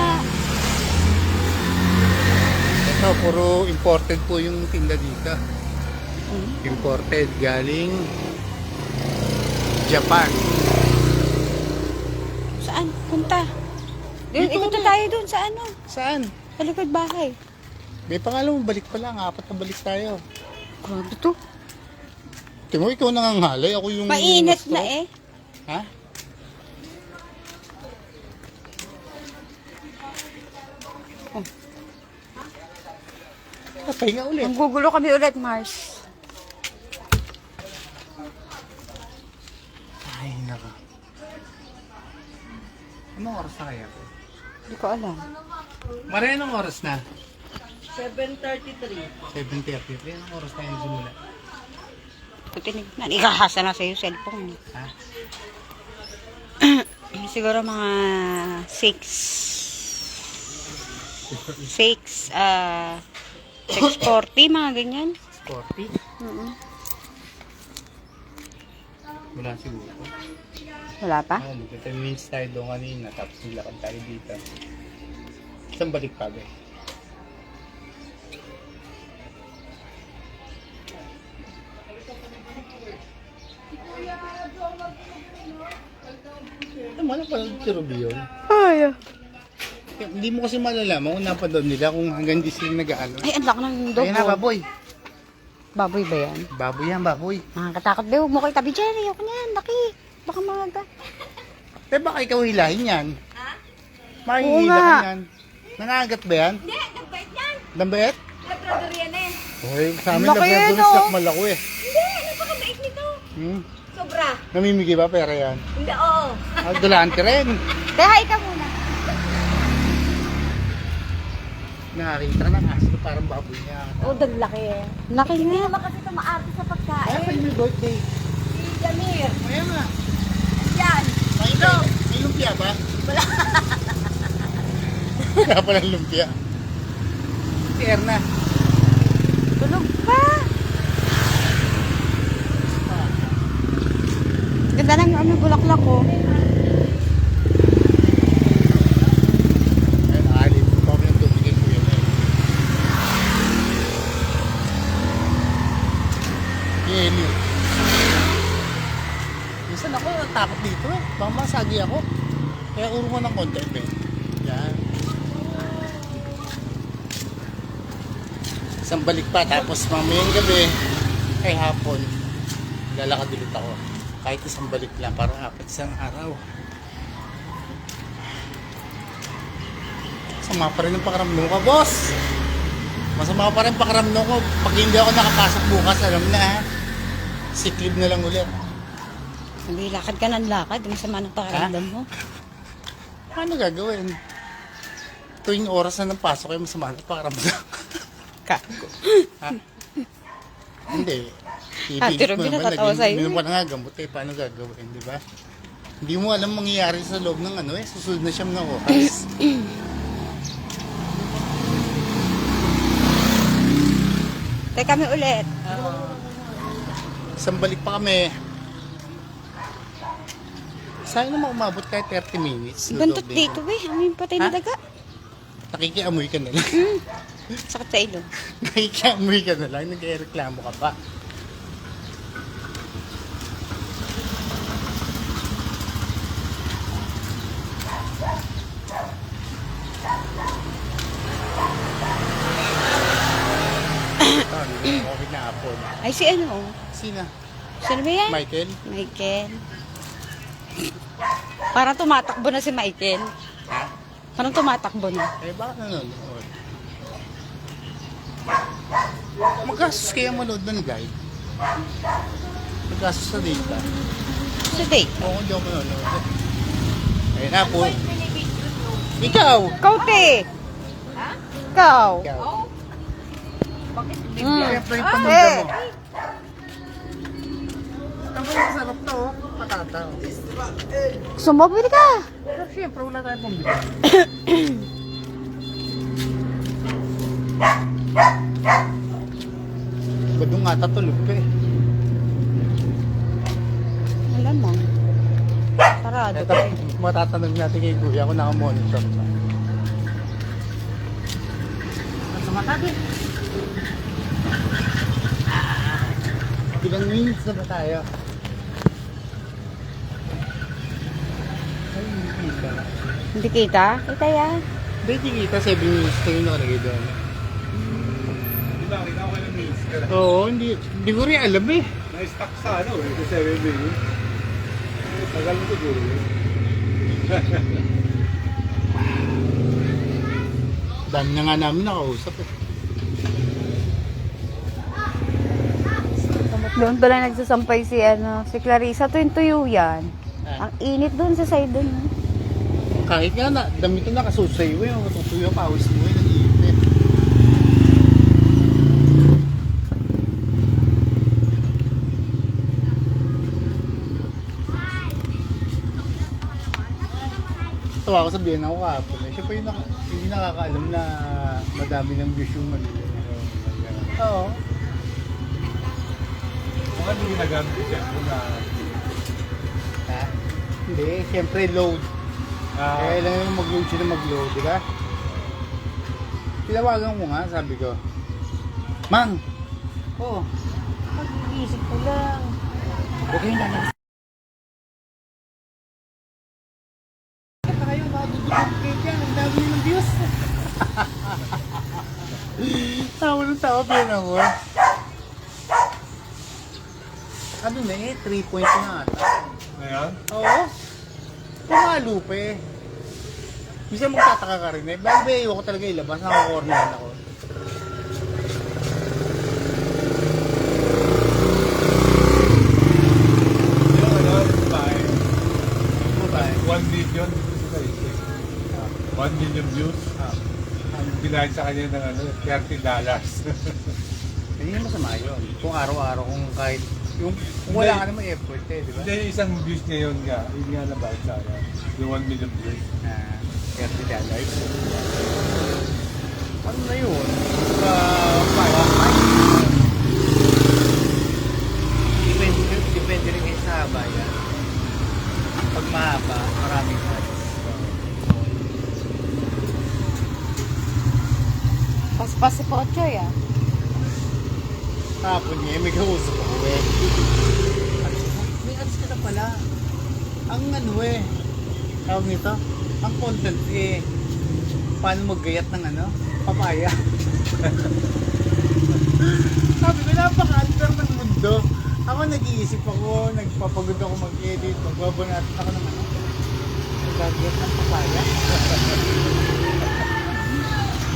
Ito, puro imported po yung tinda dito. Imported, galing Japan. Saan? Punta. Dito, Dito ikot na na. tayo dun sa ano. Saan? Sa likod bahay. May pangalan mo, balik pa lang. 4 na balik tayo. Grabe to. Tingnan mo, ikaw nangangalay. Ako yung... Mainit gusto. na eh. Ha? Pahinga ulit. Ang gugulo kami ulit, Mars. Ay, naka. Anong oras na kaya? Hindi ko alam. Mare, anong oras na? 7:33. 7:30. Anong oras na yung simula? Tutinig na. Ikahasa na sa'yo cellphone. Ha? Siguro mga 6:40, mga ganyan. 40? Wala siguro. Wala pa? Ah, 10 minutes tayo doon kanina, tapos nilakad tayo dito. Isang balik pa, be. Ano mo pala si Ruby yun? Ay, Hindi mo kasi malalaman kung napanood nila kung hanggang di sila nag-ano. ay, ang laki ng dog. Ayan na, baboy. Baboy ba yan? Baboy yan, baboy. Nakakatakot ba? Huwag mo kayo tabi dyan. Ayoko niyan. Laki. Baka mga Eh, baka ikaw hilahin yan. Ha? Oo Makihila nga. ka yan. Nangagat ba yan? Hindi, nagbayad yan. Dambait? Labrador yan eh. Uy, sa amin Laki, labrador no? stock malako eh. Hindi, napakabait nito. Hmm? Sobra. Namimigay ba pera yan? Hindi, oo. Ah, dulante rin. Tehay ka muna. Nakakita ng aso, parang baboy niya. Oh, laki eh. Laki Hindi nga. naman kasi ito maarte sa Kaya pagkain. pa yung birthday. Si Jamir. Kaya nga. Yan. Makita, may lumpia ba? Wala. Wala pa ng lumpia. Si Erna. Tulog pa. Ganda ng ano, bulaklak ko. Ay, nakalit. Kami ang tumigil ko yun eh. Yeli. Minsan ako natakot dito eh. Baka masagi ako. Kaya urong ko ng konti eh. Yan. Isang balik pa. Tapos mamayang gabi. Ay hapon. Lalakad ulit ako. Kahit isang balik lang. Parang 4 isang araw. Masama pa rin ang pakaramdam ko, boss. Masama pa rin pakaramdam ko. Pag hindi ako nakapasok bukas, alam na ha. Sick leave na lang ulit. Hindi, lakad ka ng lakad. Yung sama ng pakaramdam mo. Ano gagawin? Tuwing oras na ng pasok ay masama na pakaramdam. Kako. Ha? Hindi. Ate Ruby, natatawa sa'yo. Minum ka na nga gamot eh. Paano gagawin, di ba? Hindi mo alam mangyayari sa loob ng ano eh. Susunod na siyam na oras. Teka kami ulit. Isang balik pa kami. Sana naman umabot kahit 30 minutes. Bantot Ludovico. dito, be. Amoy patay na Ha? daga. Nakikiamoy ka na lang. Sakit sa ilong. Nakikiamoy ka na lang. Nag-reklamo ka pa. Okay na hapon. Ay, si ano? Sina? Sino ba yan? Michael? Michael. Parang tumatakbo na si Michael. Ha? Parang tumatakbo na. Eh, bakit nanonood? Magkasos kaya manood ng guide? Magkasos sa data? Sa date. Oo, hindi ako manonood. Ayun na po. Ikaw! Kaute! Ikaw! Ikaw. Mm. Siyempre yung pamilya mo. Ang masarap to, oh. Patata. Gusto mo, pwede ka. Pero siyempre, wala tayong pambili. Badong nga tatulog ka eh. Wala mo. Sarado. Ito, matatanong natin kay Kuya kung naka-monitor pa. Sa matabi. Ilang minutes na ba tayo? Ay, hindi kita. Hindi kita? Kita yan. Hindi kita, 7 minutes na yun nakalagay doon. Di ba, kita ko kayo ng minutes ka na. Oo, hindi ko rin alam eh. Na-stuck sa ano eh, sa 7 minutes. Tagal mo siguro eh. Dami na nga namin nakausap eh. Doon pala nagsasampay si, si Clarissa. Tuyo yan. Ah. Ang init doon sa side doon. Kahit nga na, damit na nakasusay mo yung matutuyo pawis mo yung nag-iipit. Tawa ako sabihin ako kahapon eh. Siya pa yung hindi nakakaalam na madami ng views yung mali. Oo. Baka hindi ginagamit yung cellphone na... Ha? Hindi, siyempre load. Kaya lang yung mag-load siya na mag-load, di ba? Tinawagan ko nga, sabi ko, Mang! Oo. Mag-iisip ko lang. Huwag kayong lalabas. Kayo, makadudukot kayo dyan. Ang dami ng views. Tawa ng tawa, pinangon. Ano na eh, 3 points na ata. Ngayon? Oo. Pumalo pa eh. Minsan magtataka ka rin eh. Bakit ba ayoko talaga ilabas? Nakakornehan ako. Yung ano, bahay. Bye. 1 million dito sa Facebook. 1 million views. Ang binahin sa kanya ng ano, $30. Hindi naman masama yun. Kung araw-araw, kung kahit, kung wala ka naman effort eh, di ba? Hindi, isang views niya yun nga. Yun nga nabahin sa kanya. Yung 1 million views. $30. Ano na yun? Depende rin kayo sa haba yan. Pag mahaba, maraming ads. Paspas si Pochoy ah. Hapon niya, may kausap ako eh. May ads ka na pala. Ang ano eh, tawag nito, ang content eh, paano maggayat ng ano, papaya. Sabi ko, napaka-under ng mundo. Ako nag-iisip ako, nagpapagod ako mag-edit, magbabanat ako ng ano, nagagayat ng papaya.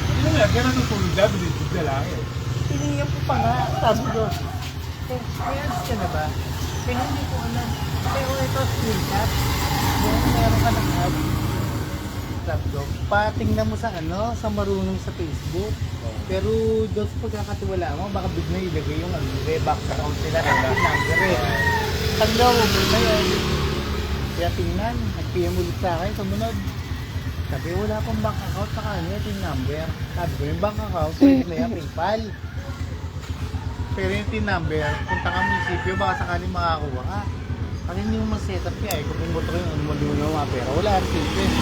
Hindi mo yan, kaya natutulog na, binitid na lang eh. Iniyak ko pa nga, sabi ko, may ads ka na ba? Kaya hindi ko alam. Pero ito, screenshot. Kaya meron ka ng ads. Top Dog, patingnan mo sa sa marunong sa Facebook. Pero doon sa pagkakatiwala mo, baka bigla ilagay yung back account nila sa number eh. Pag daw, na yun. Kaya tingnan, nag-PM ulit sa akin, sumunod. Sabi, wala pang bank account, saka ito yung number. Sabi ko, yung bank account, pwede na yan, PayPal. Pero yung TIN number, punta ka munisipyo, baka sakaling makakuha ka. Kasi hindi mo ma-setup niya eh. Kung pumunta ko yung hindi mo na mga pera, wala ang simple.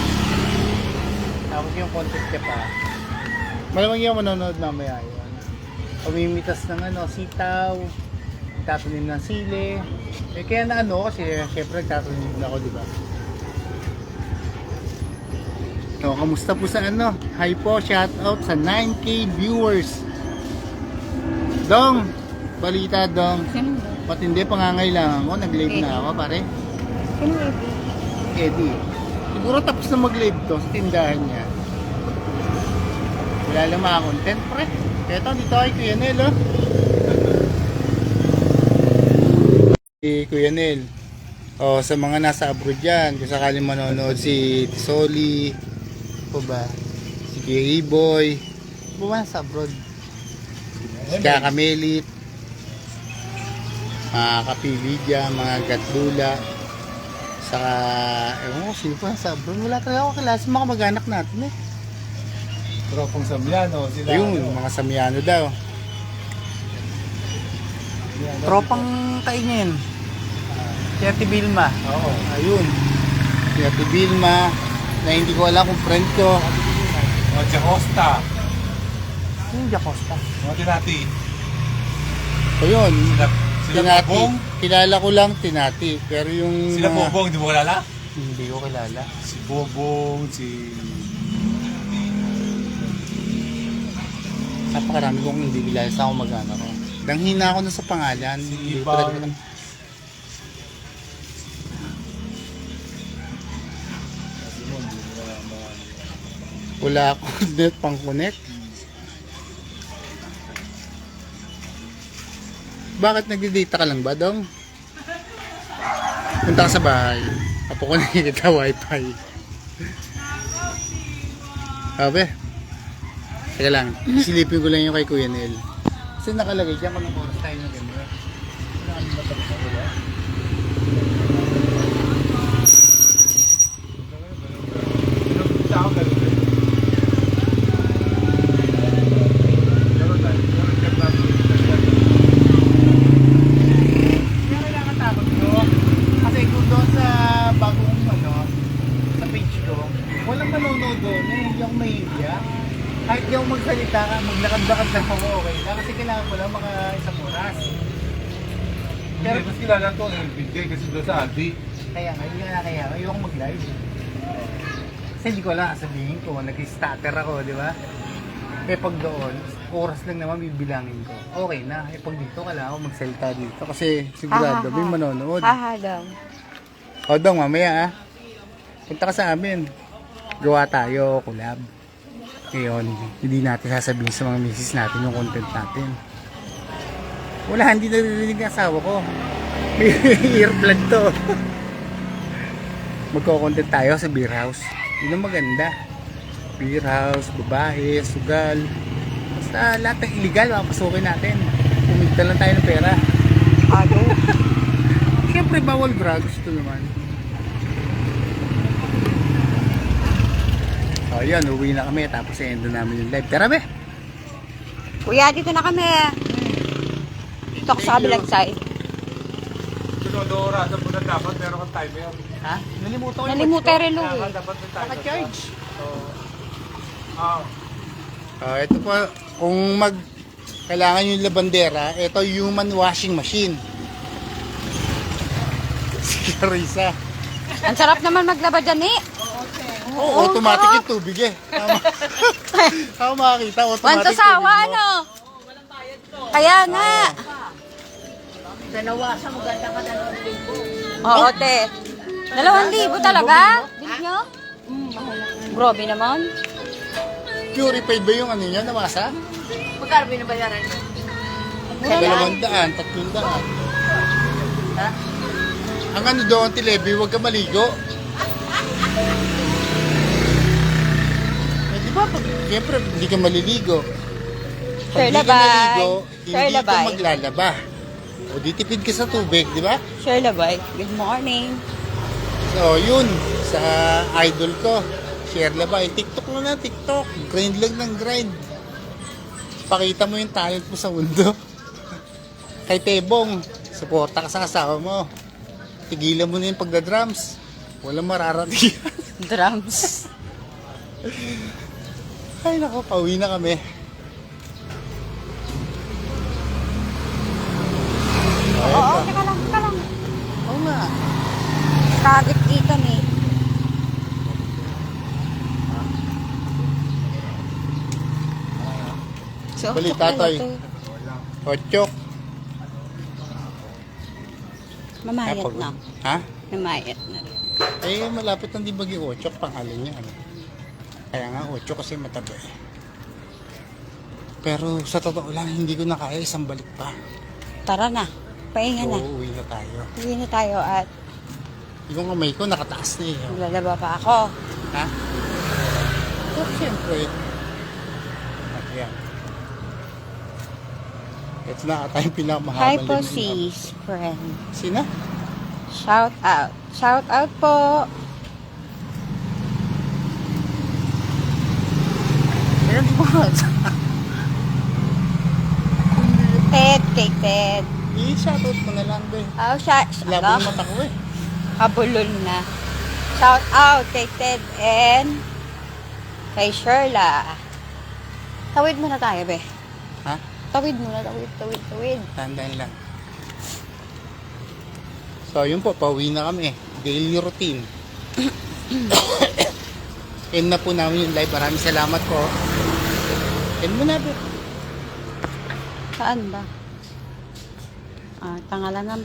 Tapos yung content niya pa. Malamang yung manonood mamaya yun. Pamimitas ng sitaw, tatanim ng sili. Eh kaya na kasi syempre nagtatanim na ako, di ba? So, kamusta po sa Hi po, shout out sa 9K viewers. Dong, balita Dong. Sino ba? Patindi pangangailangan ko, nag-live na ako pare. Sino ba? Eddie. Siguro tapos na mag-live to sa tindahan niya. Wala lang mga content pre. Eto, dito kay Kuya Nel Si Kuya Nel. Sa mga nasa abroad dyan, kung sakaling manonood si Tisoli, po ba? Si Kuya E-Boy. Po ba nasa abroad? Si Kakamelit. Mga Kapilidya, mga Gatdula. Saka, ewan ko, sino pa nasa abroad? Wala talaga ako kilala sa mga mag-anak natin eh. Tropang Samyano, sila. Ayun, mga Samyano daw. Tropang kaingin. Si Ate Vilma. Oo. Ayun. Si Ate Vilma, na hindi ko alam kung friend ko. Mga Jacosta. Sino yung Jacosta? Mga Tinati. Ayun. Sila Tinati. Bobong. Kilala ko lang Tinati. Pero yung Sila Bobong, di mo kilala? Hindi ko kilala. Si Bobong, si... Napakarami kong hindi kilala sa akong mag-anak ko. Danghina ako na sa pangalan. Si Hindi ko Ibang. talaga alam. Wala ako net pang connect. Bakit nagdi-data ka lang ba, Dong? Punta ka sa bahay. Apo ko nakikita wifi. Sabi. Teka lang. Silipin ko lang yung kay Kuya Nel. Kasi nakalagay dyan kung anong oras tayo na ganda. Wala kang matapos na wala. Sa ako ganun rin. Ganun tayo. Ganun check natin. Kaya kailangan takot ko. Kasi kung doon sa bagong sa page ko, walang manonood doon. Hindi ako mahihiya. Kahit di ako magsalita ka, maglakad-lakad lang ako, okay lang. Kasi kailangan ko lang mga isang oras. Pero mas kilala ko ang bigay kasi doon sa Adi. Kaya nga, hindi nga kaya. Ayoko mag-live. Kasi hindi ko alam, sabihin ko, nag-stutter ako, di ba? Eh pag doon, oras lang naman bibilangin ko. Okay na. Eh pag dito, kailangan ko magsalita dito. Kasi sigurado, may manonood. Haha daw. O Dong, mamaya punta ka sa amin. Gawa tayo, collab. Ngayon, hindi natin sasabihin sa mga misis natin yung content natin. Wala, hindi naririnig ang asawa ko. May earplug to. Magko-content tayo sa beer house. Yun ang maganda. Beer house, babae, sugal. Basta lahat ng illegal, mapasukin natin. Kumita lang tayo ng pera. Ado. Siyempre, bawal drugs ito naman. O yun, uwi na kami. Tapos i-end namin yung live. Tara be! Kuya, dito na kami. Dito ako sa kabilang side. Sunod-oras po na dapat meron kang timer. Ha? Nalimutan ko Nalimutan rin, Lou. Dapat may timer. Naka-charge. Ah. Ito po, kung kailangan yung labandera, ito human washing machine. Si Carissa. Ang sarap naman maglaba dyan eh. Oo, automatic yung tubig eh. Tama. Ako makakita, automatic Wanto sawa, tubig mo. ano? Kaya nga. Dalawasan mo ganda ka na Oo, te. 2,000 talaga? Bilig nyo? Grabe naman. Purified ba yung ano niya, namasa? Magkano binabayaran mo? 200, 300. Ha? Ang ano doon, Tilebi, huwag ka maligo. ba? Siyempre, hindi ka maliligo. Pag Shirley, di ka bye. naligo, Shirley, hindi ka bye. maglalaba. O di tipid ka sa tubig, di ba? Shirley, bye. Good morning. So, yun. Sa idol ko. Share ba? TikTok mo na, TikTok. Grind lang ng grind. Pakita mo yung talent mo sa mundo. Kay Tebong, suporta ka sa asawa mo. Tigilan mo na yung pagda-drums. Walang mararating. Drums. Ay nako, pauwi na kami. Oo, teka lang. Oo nga. Kagit-gitan eh. So, Balita, Toy. Ochok. Mamayat na. Ha? Mamayat na. Eh, malapit ng di baging ochok, pangalan niya. Ano? Kaya nga, ochok kasi matabi. Pero sa totoo lang, hindi ko na kaya isang balik pa. Tara na. Pahinga na. Uuwi na tayo. Uwi na tayo at Yung kamay ko nakataas na eh. maglalaba pa ako. Ha? Pero siyempre. Ayan. Ito na ata yung pinakamahabang Hi po linya. sis, friend. Sina? Shout out. Shout out po. Meron po. Ted, kay Ted. I-shoutout mo na lang ba eh. Oh, siya. Labo yung mata ko eh. Kabulol na. Shout out kay Ted and kay Sherla. Tawid muna tayo, be. Ha? Tawid muna, tawid. Tandaan lang. So, yun po, pauwi na kami. Daily routine. End na po namin yung live. Maraming salamat po. End mo na po. Saan ba? Tangalan ng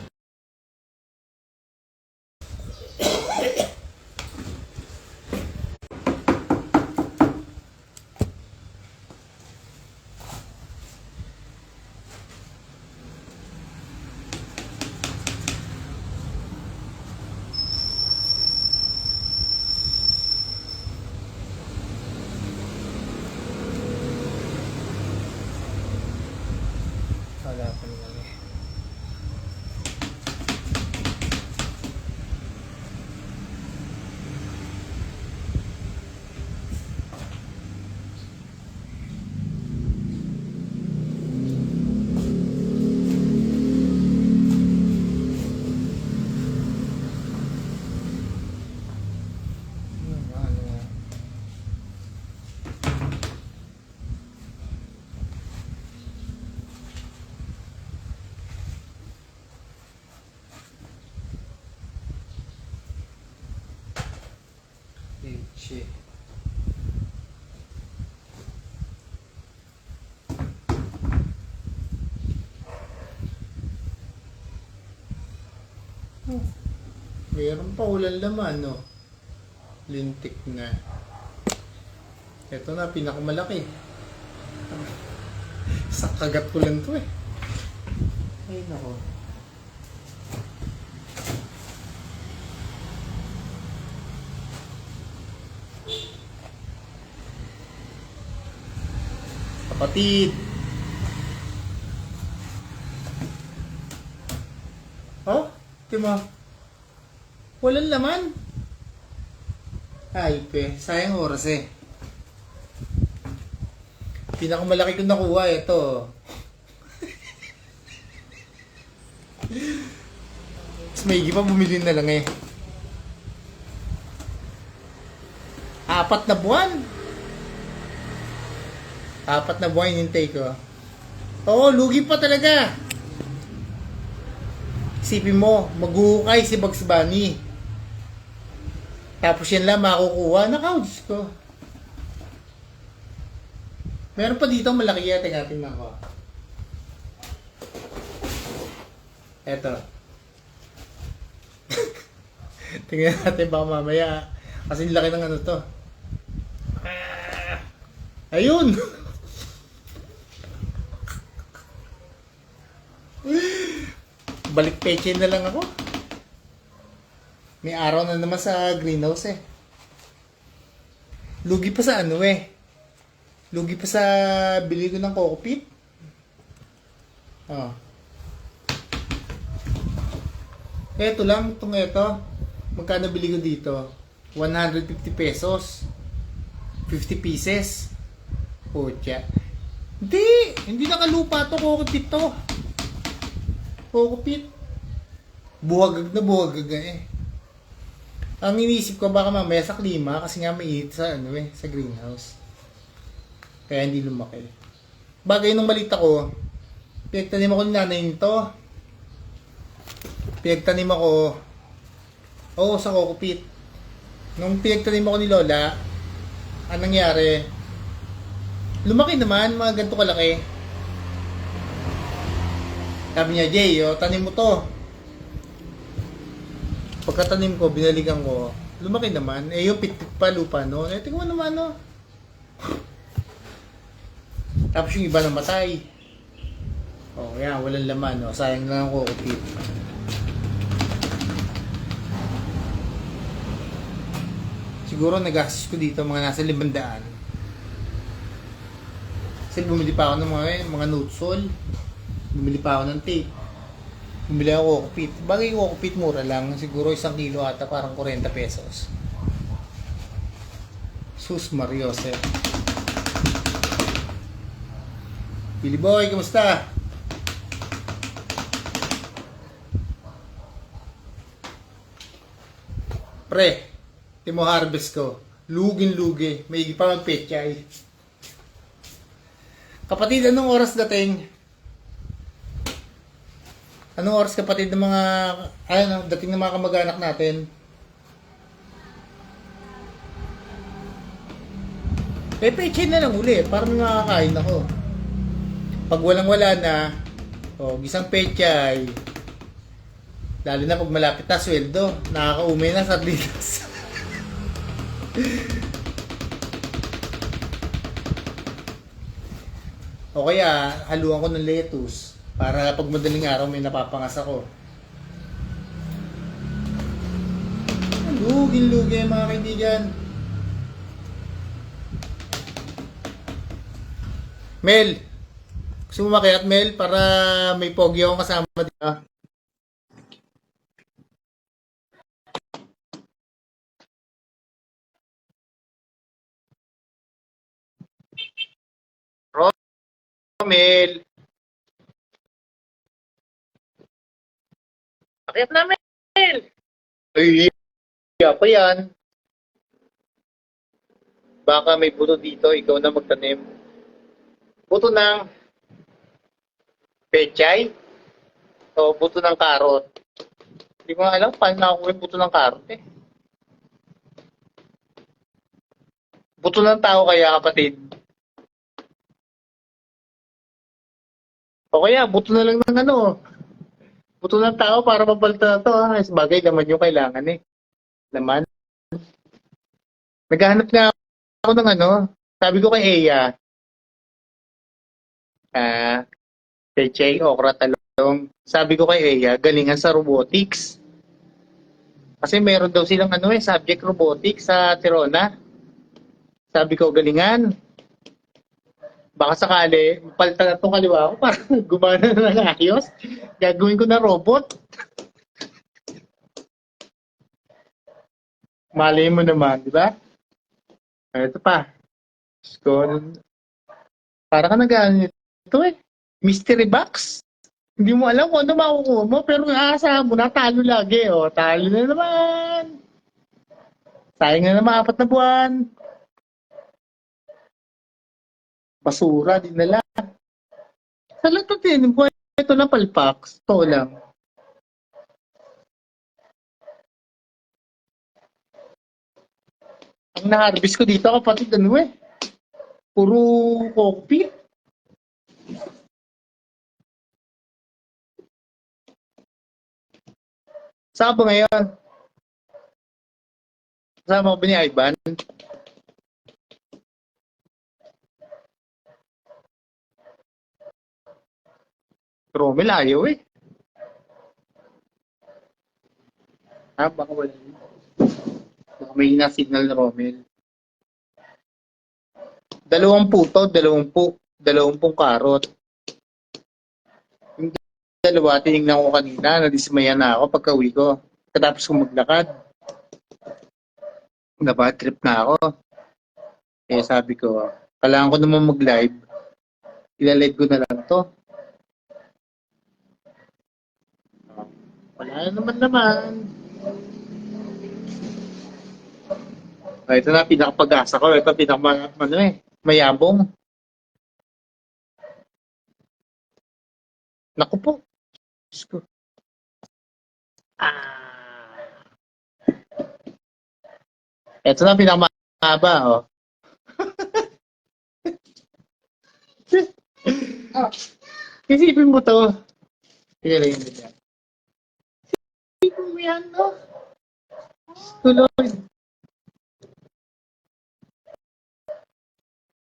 Wala pa naman eh. Leche. Meron pa ulan laman, no? Lintik na. Ito na, pinakamalaki. Sa kagat ko lang to eh. Ay, nako. Kapatid. Oh, timo. Walang laman. Ay, pe. Sayang oras eh. Pinakamalaki ko nakuha, ito. Mas maigi pa bumili na lang eh. 4 na buwan. 4 na buwan hinintay ko. Oo, lugi pa talaga. Isipin mo, maghuhukay si Bugs Bunny. Tapos yan lang makukuha. Naka-Diyos ko. Meron pa dito malaki yan. Teka, tingnan ko. Eto. Tingnan natin baka mamaya. Kasi laki ng ano to. Ayun! Balik peche na lang ako. May araw na naman sa greenhouse eh. Lugi pa sa ano eh. Lugi pa sa bili ko ng cockpit. Oh. Eto lang, ito. Magkano bili ko dito? 150 pesos. 50 pieces. Pucha. Hindi nakalupa to, cockpit to. Cockpit. Buwagag na buwagag eh. Ang iniisip ko baka mamaya sa klima kasi nga may init sa sa greenhouse. Kaya hindi lumaki. Bagay nung malita ko, pinagtanim ako ni nanay nito. Pinagtanim ako sa cockpit. Nung pinagtanim ako ni Lola, anong nangyari? Lumaki naman, mga ganito kalaki. Sabi niya, Jay, tanim mo to. Pagkatanim ko, binalikan ko, lumaki naman. Yung pit-pit pa lupa, no? Tingnan mo naman, no? Tapos yung iba namatay. Yan, walang laman, no? Sayang lang ang cockpit. Siguro nag-access ko dito mga nasa 500. Kasi bumili pa ako ng mga nutsol. Bumili pa ako ng tape. Bumili ako cockpit. Bagay yung cockpit mura lang. Siguro 1 kilo ata parang 40 pesos. Sus Mariose. Billy Boy, kamusta? Pre, timo harvest ko. Lugin-lugi. May pa magpechay. Kapatid, anong oras dating? Anong oras kapatid ng mga dating ng mga kamag-anak natin? Pechay na lang uli para may makakain ako. Pag walang-wala na, gisang pechay. Lalo na pag malapit na sweldo, nakakaumay na sardinas. O kaya, haluan ko ng lettuce para pag madaling araw may napapangas ako. Lugin-lugi mga kaibigan. Mel, gusto mo makiat, Mel, para may pogi akong kasama dito? Mel. Akyat na, Mel! Ay, pa yan. Baka may buto dito, ikaw na magtanim. Buto ng pechay o buto ng karot. Hindi ko nga alam paano nakuha yung buto ng karot eh. Buto ng tao kaya, kapatid. O kaya, buto na lang ng buto ng tao para mapalitan na to. Bagay naman yung kailangan eh. Laman. Naghahanap nga ako ng sabi ko kay Eya, pechay, okra, talong. Sabi ko kay Eya, galingan sa robotics. Kasi meron daw silang subject robotics sa Tirona. Sabi ko, galingan. Baka sakali, palitan na itong kaliwa ko para gumana na ng ayos. Gagawin ko na robot. Malay mo naman, di ba? Ito pa. Para ka nag-ano ito eh. Mystery box. Hindi mo alam kung ano makukuha mo, pero aasahan mo na talo lagi. Talo na naman. Sayang na naman 4 na buwan. Basura, dinala. Sa lahat natin, ito lang palpax. Ito lang. Ang na-harvest ko dito, kapatid, puro cockpit. Saan ba ngayon? Kasama ko ba ni Ivan? Romel ayaw eh. Baka wala. Baka may na-signal na Romel. Dalawampung karot. Yung dalawa, tinignan ko kanina, nadismaya na ako pagka-uwi ko. Katapos kong maglakad. Nabad trip na ako. Eh sabi ko, kailangan ko naman mag-live. Ilalive ko na lang to. Wala naman. Ito na, pinakapag-asa ko. Ito, mayabong. Naku po. Diyos ko. Ito na, pinakamahaba, oh. Isipin mo to. Isipin mo yan, no? Tuloy.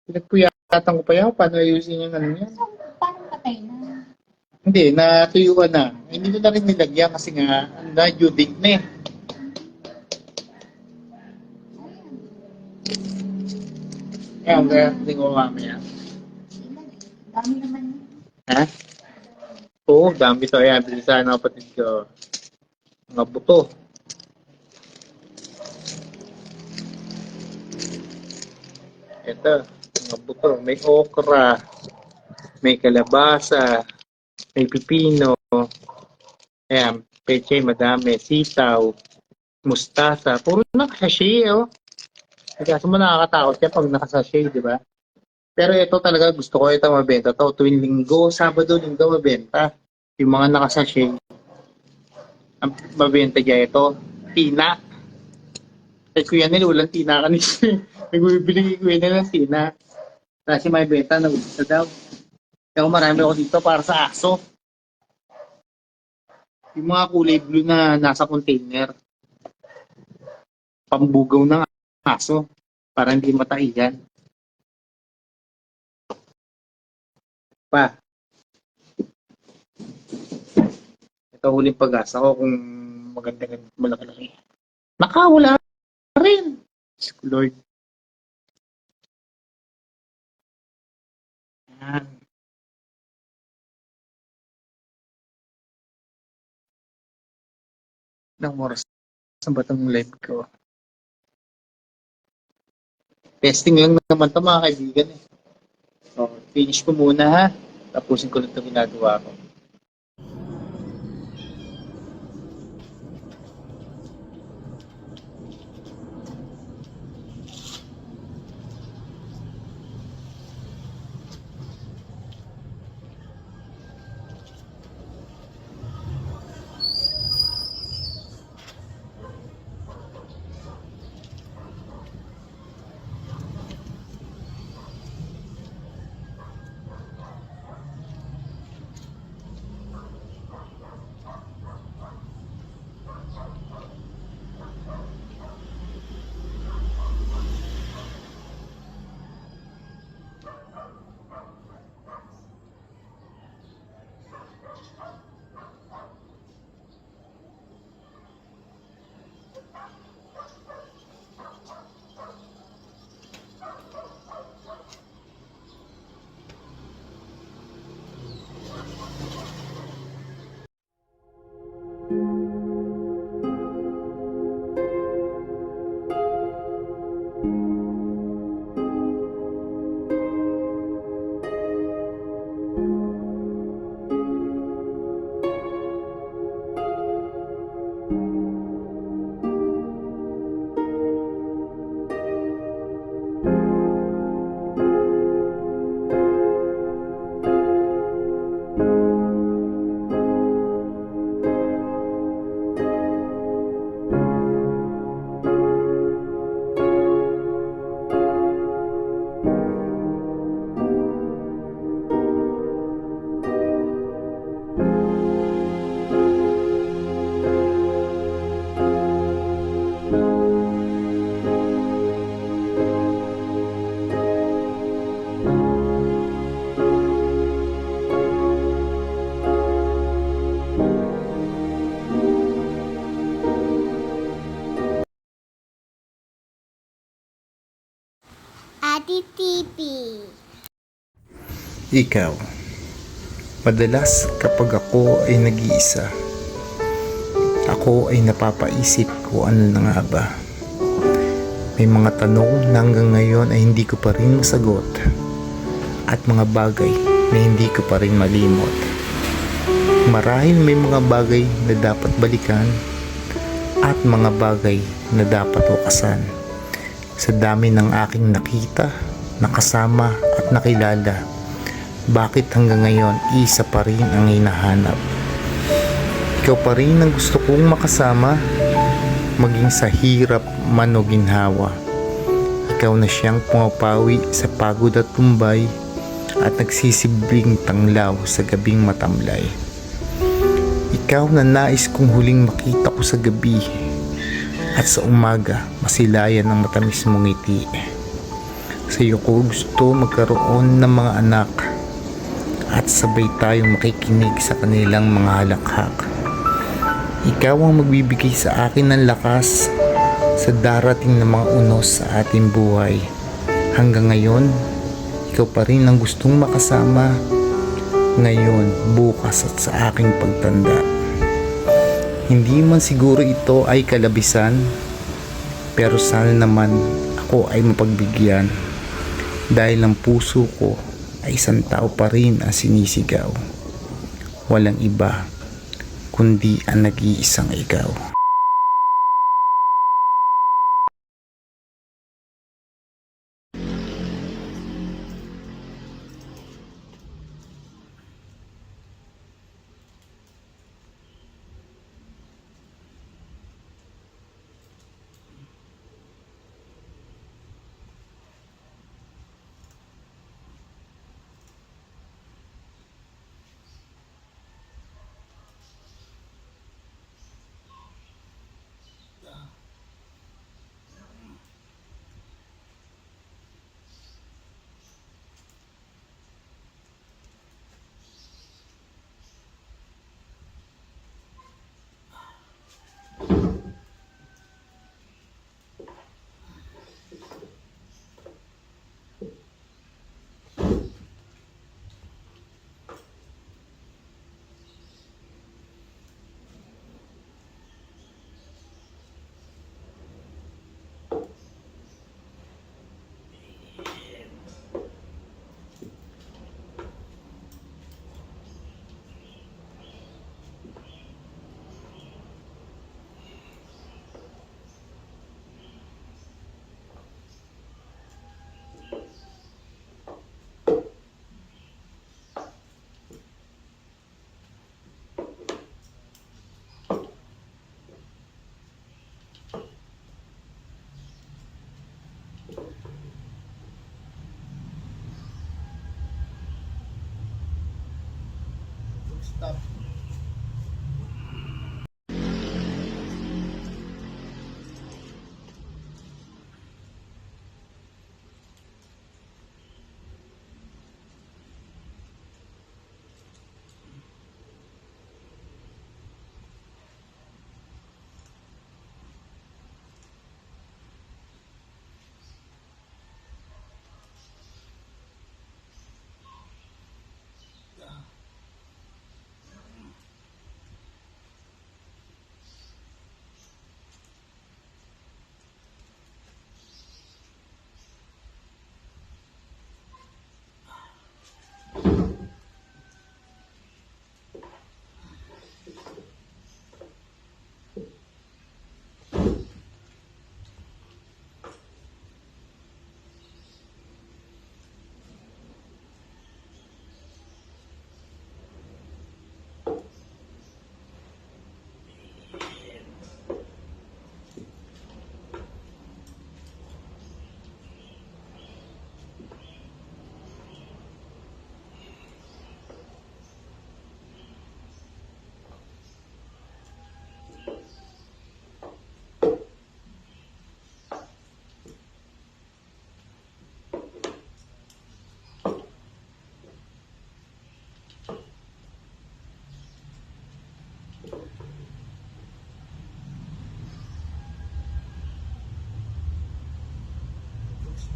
Pinagpuyatan ko pa yan. Paano ayusin yung ano yan? Paano patay na? Hindi, natuyuan na. Hindi ko na rin nilagyan kasi nga, na-due date na eh. Kaya, hindi ko mamaya. Dami naman. Ha? Oo, dami to. Ayan, bilisan ang kapatid ko. Mga buto. Ito, mga buto. May okra, may kalabasa, may pipino. Ayan, peche, madami. Sitaw, mustasa. Puro nakasashay, oh. Kasi mo nakakatakot yan pag nakasashay, di ba? Pero ito talaga gusto ko ito mabenta to. Tuwing linggo, Sabado, linggo mabenta. Yung mga nakasashay. Ang mabenta dyan ito. Tina. Kasi kuya nila, walang tina kanina. Nagbibili kuya nila ng tina. Kasi may benta, nag-usa daw. Kaya marami ako dito para sa aso. Yung mga kulay blue na nasa container. Pambugaw ng aso. Para hindi mataiyan. Pa. Ito huling pag-asa ko kung magandang malaki-laki. Nakawala rin. Lord. Yan. Ilang oras sa batang live ko. Testing lang naman ito mga kaibigan eh. So, finish ko muna ha. Tapusin ko lang ito ginagawa ko. Daddy TV. Ikaw, madalas kapag ako ay nag-iisa, ako ay napapaisip kung ano na nga ba. May mga tanong na hanggang ngayon ay hindi ko pa rin masagot at mga bagay na hindi ko pa rin malimot. Marahil may mga bagay na dapat balikan at mga bagay na dapat wakasan. Sa dami ng aking nakita, nakasama at nakilala, bakit hanggang ngayon isa pa rin ang hinahanap? Ikaw pa rin ang gusto kong makasama, maging sa hirap man o ginhawa. Ikaw na siyang pumapawi sa pagod at tumbay at nagsisibling tanglaw sa gabing matamlay. Ikaw na nais kong huling makita ko sa gabi at sa umaga masilayan ng matamis mong ngiti. Sa iyo ko gusto magkaroon ng mga anak at sabay tayong makikinig sa kanilang mga halakhak. Ikaw ang magbibigay sa akin ng lakas sa darating na mga unos sa ating buhay. Hanggang ngayon, ikaw pa rin ang gustong makasama ngayon, bukas at sa aking pagtanda. Hindi man siguro ito ay kalabisan, pero sana naman ako ay mapagbigyan dahil ang puso ko ay isang tao pa rin ang sinisigaw. Walang iba kundi ang nag-iisang ikaw. Stop.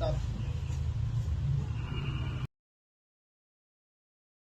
Stop.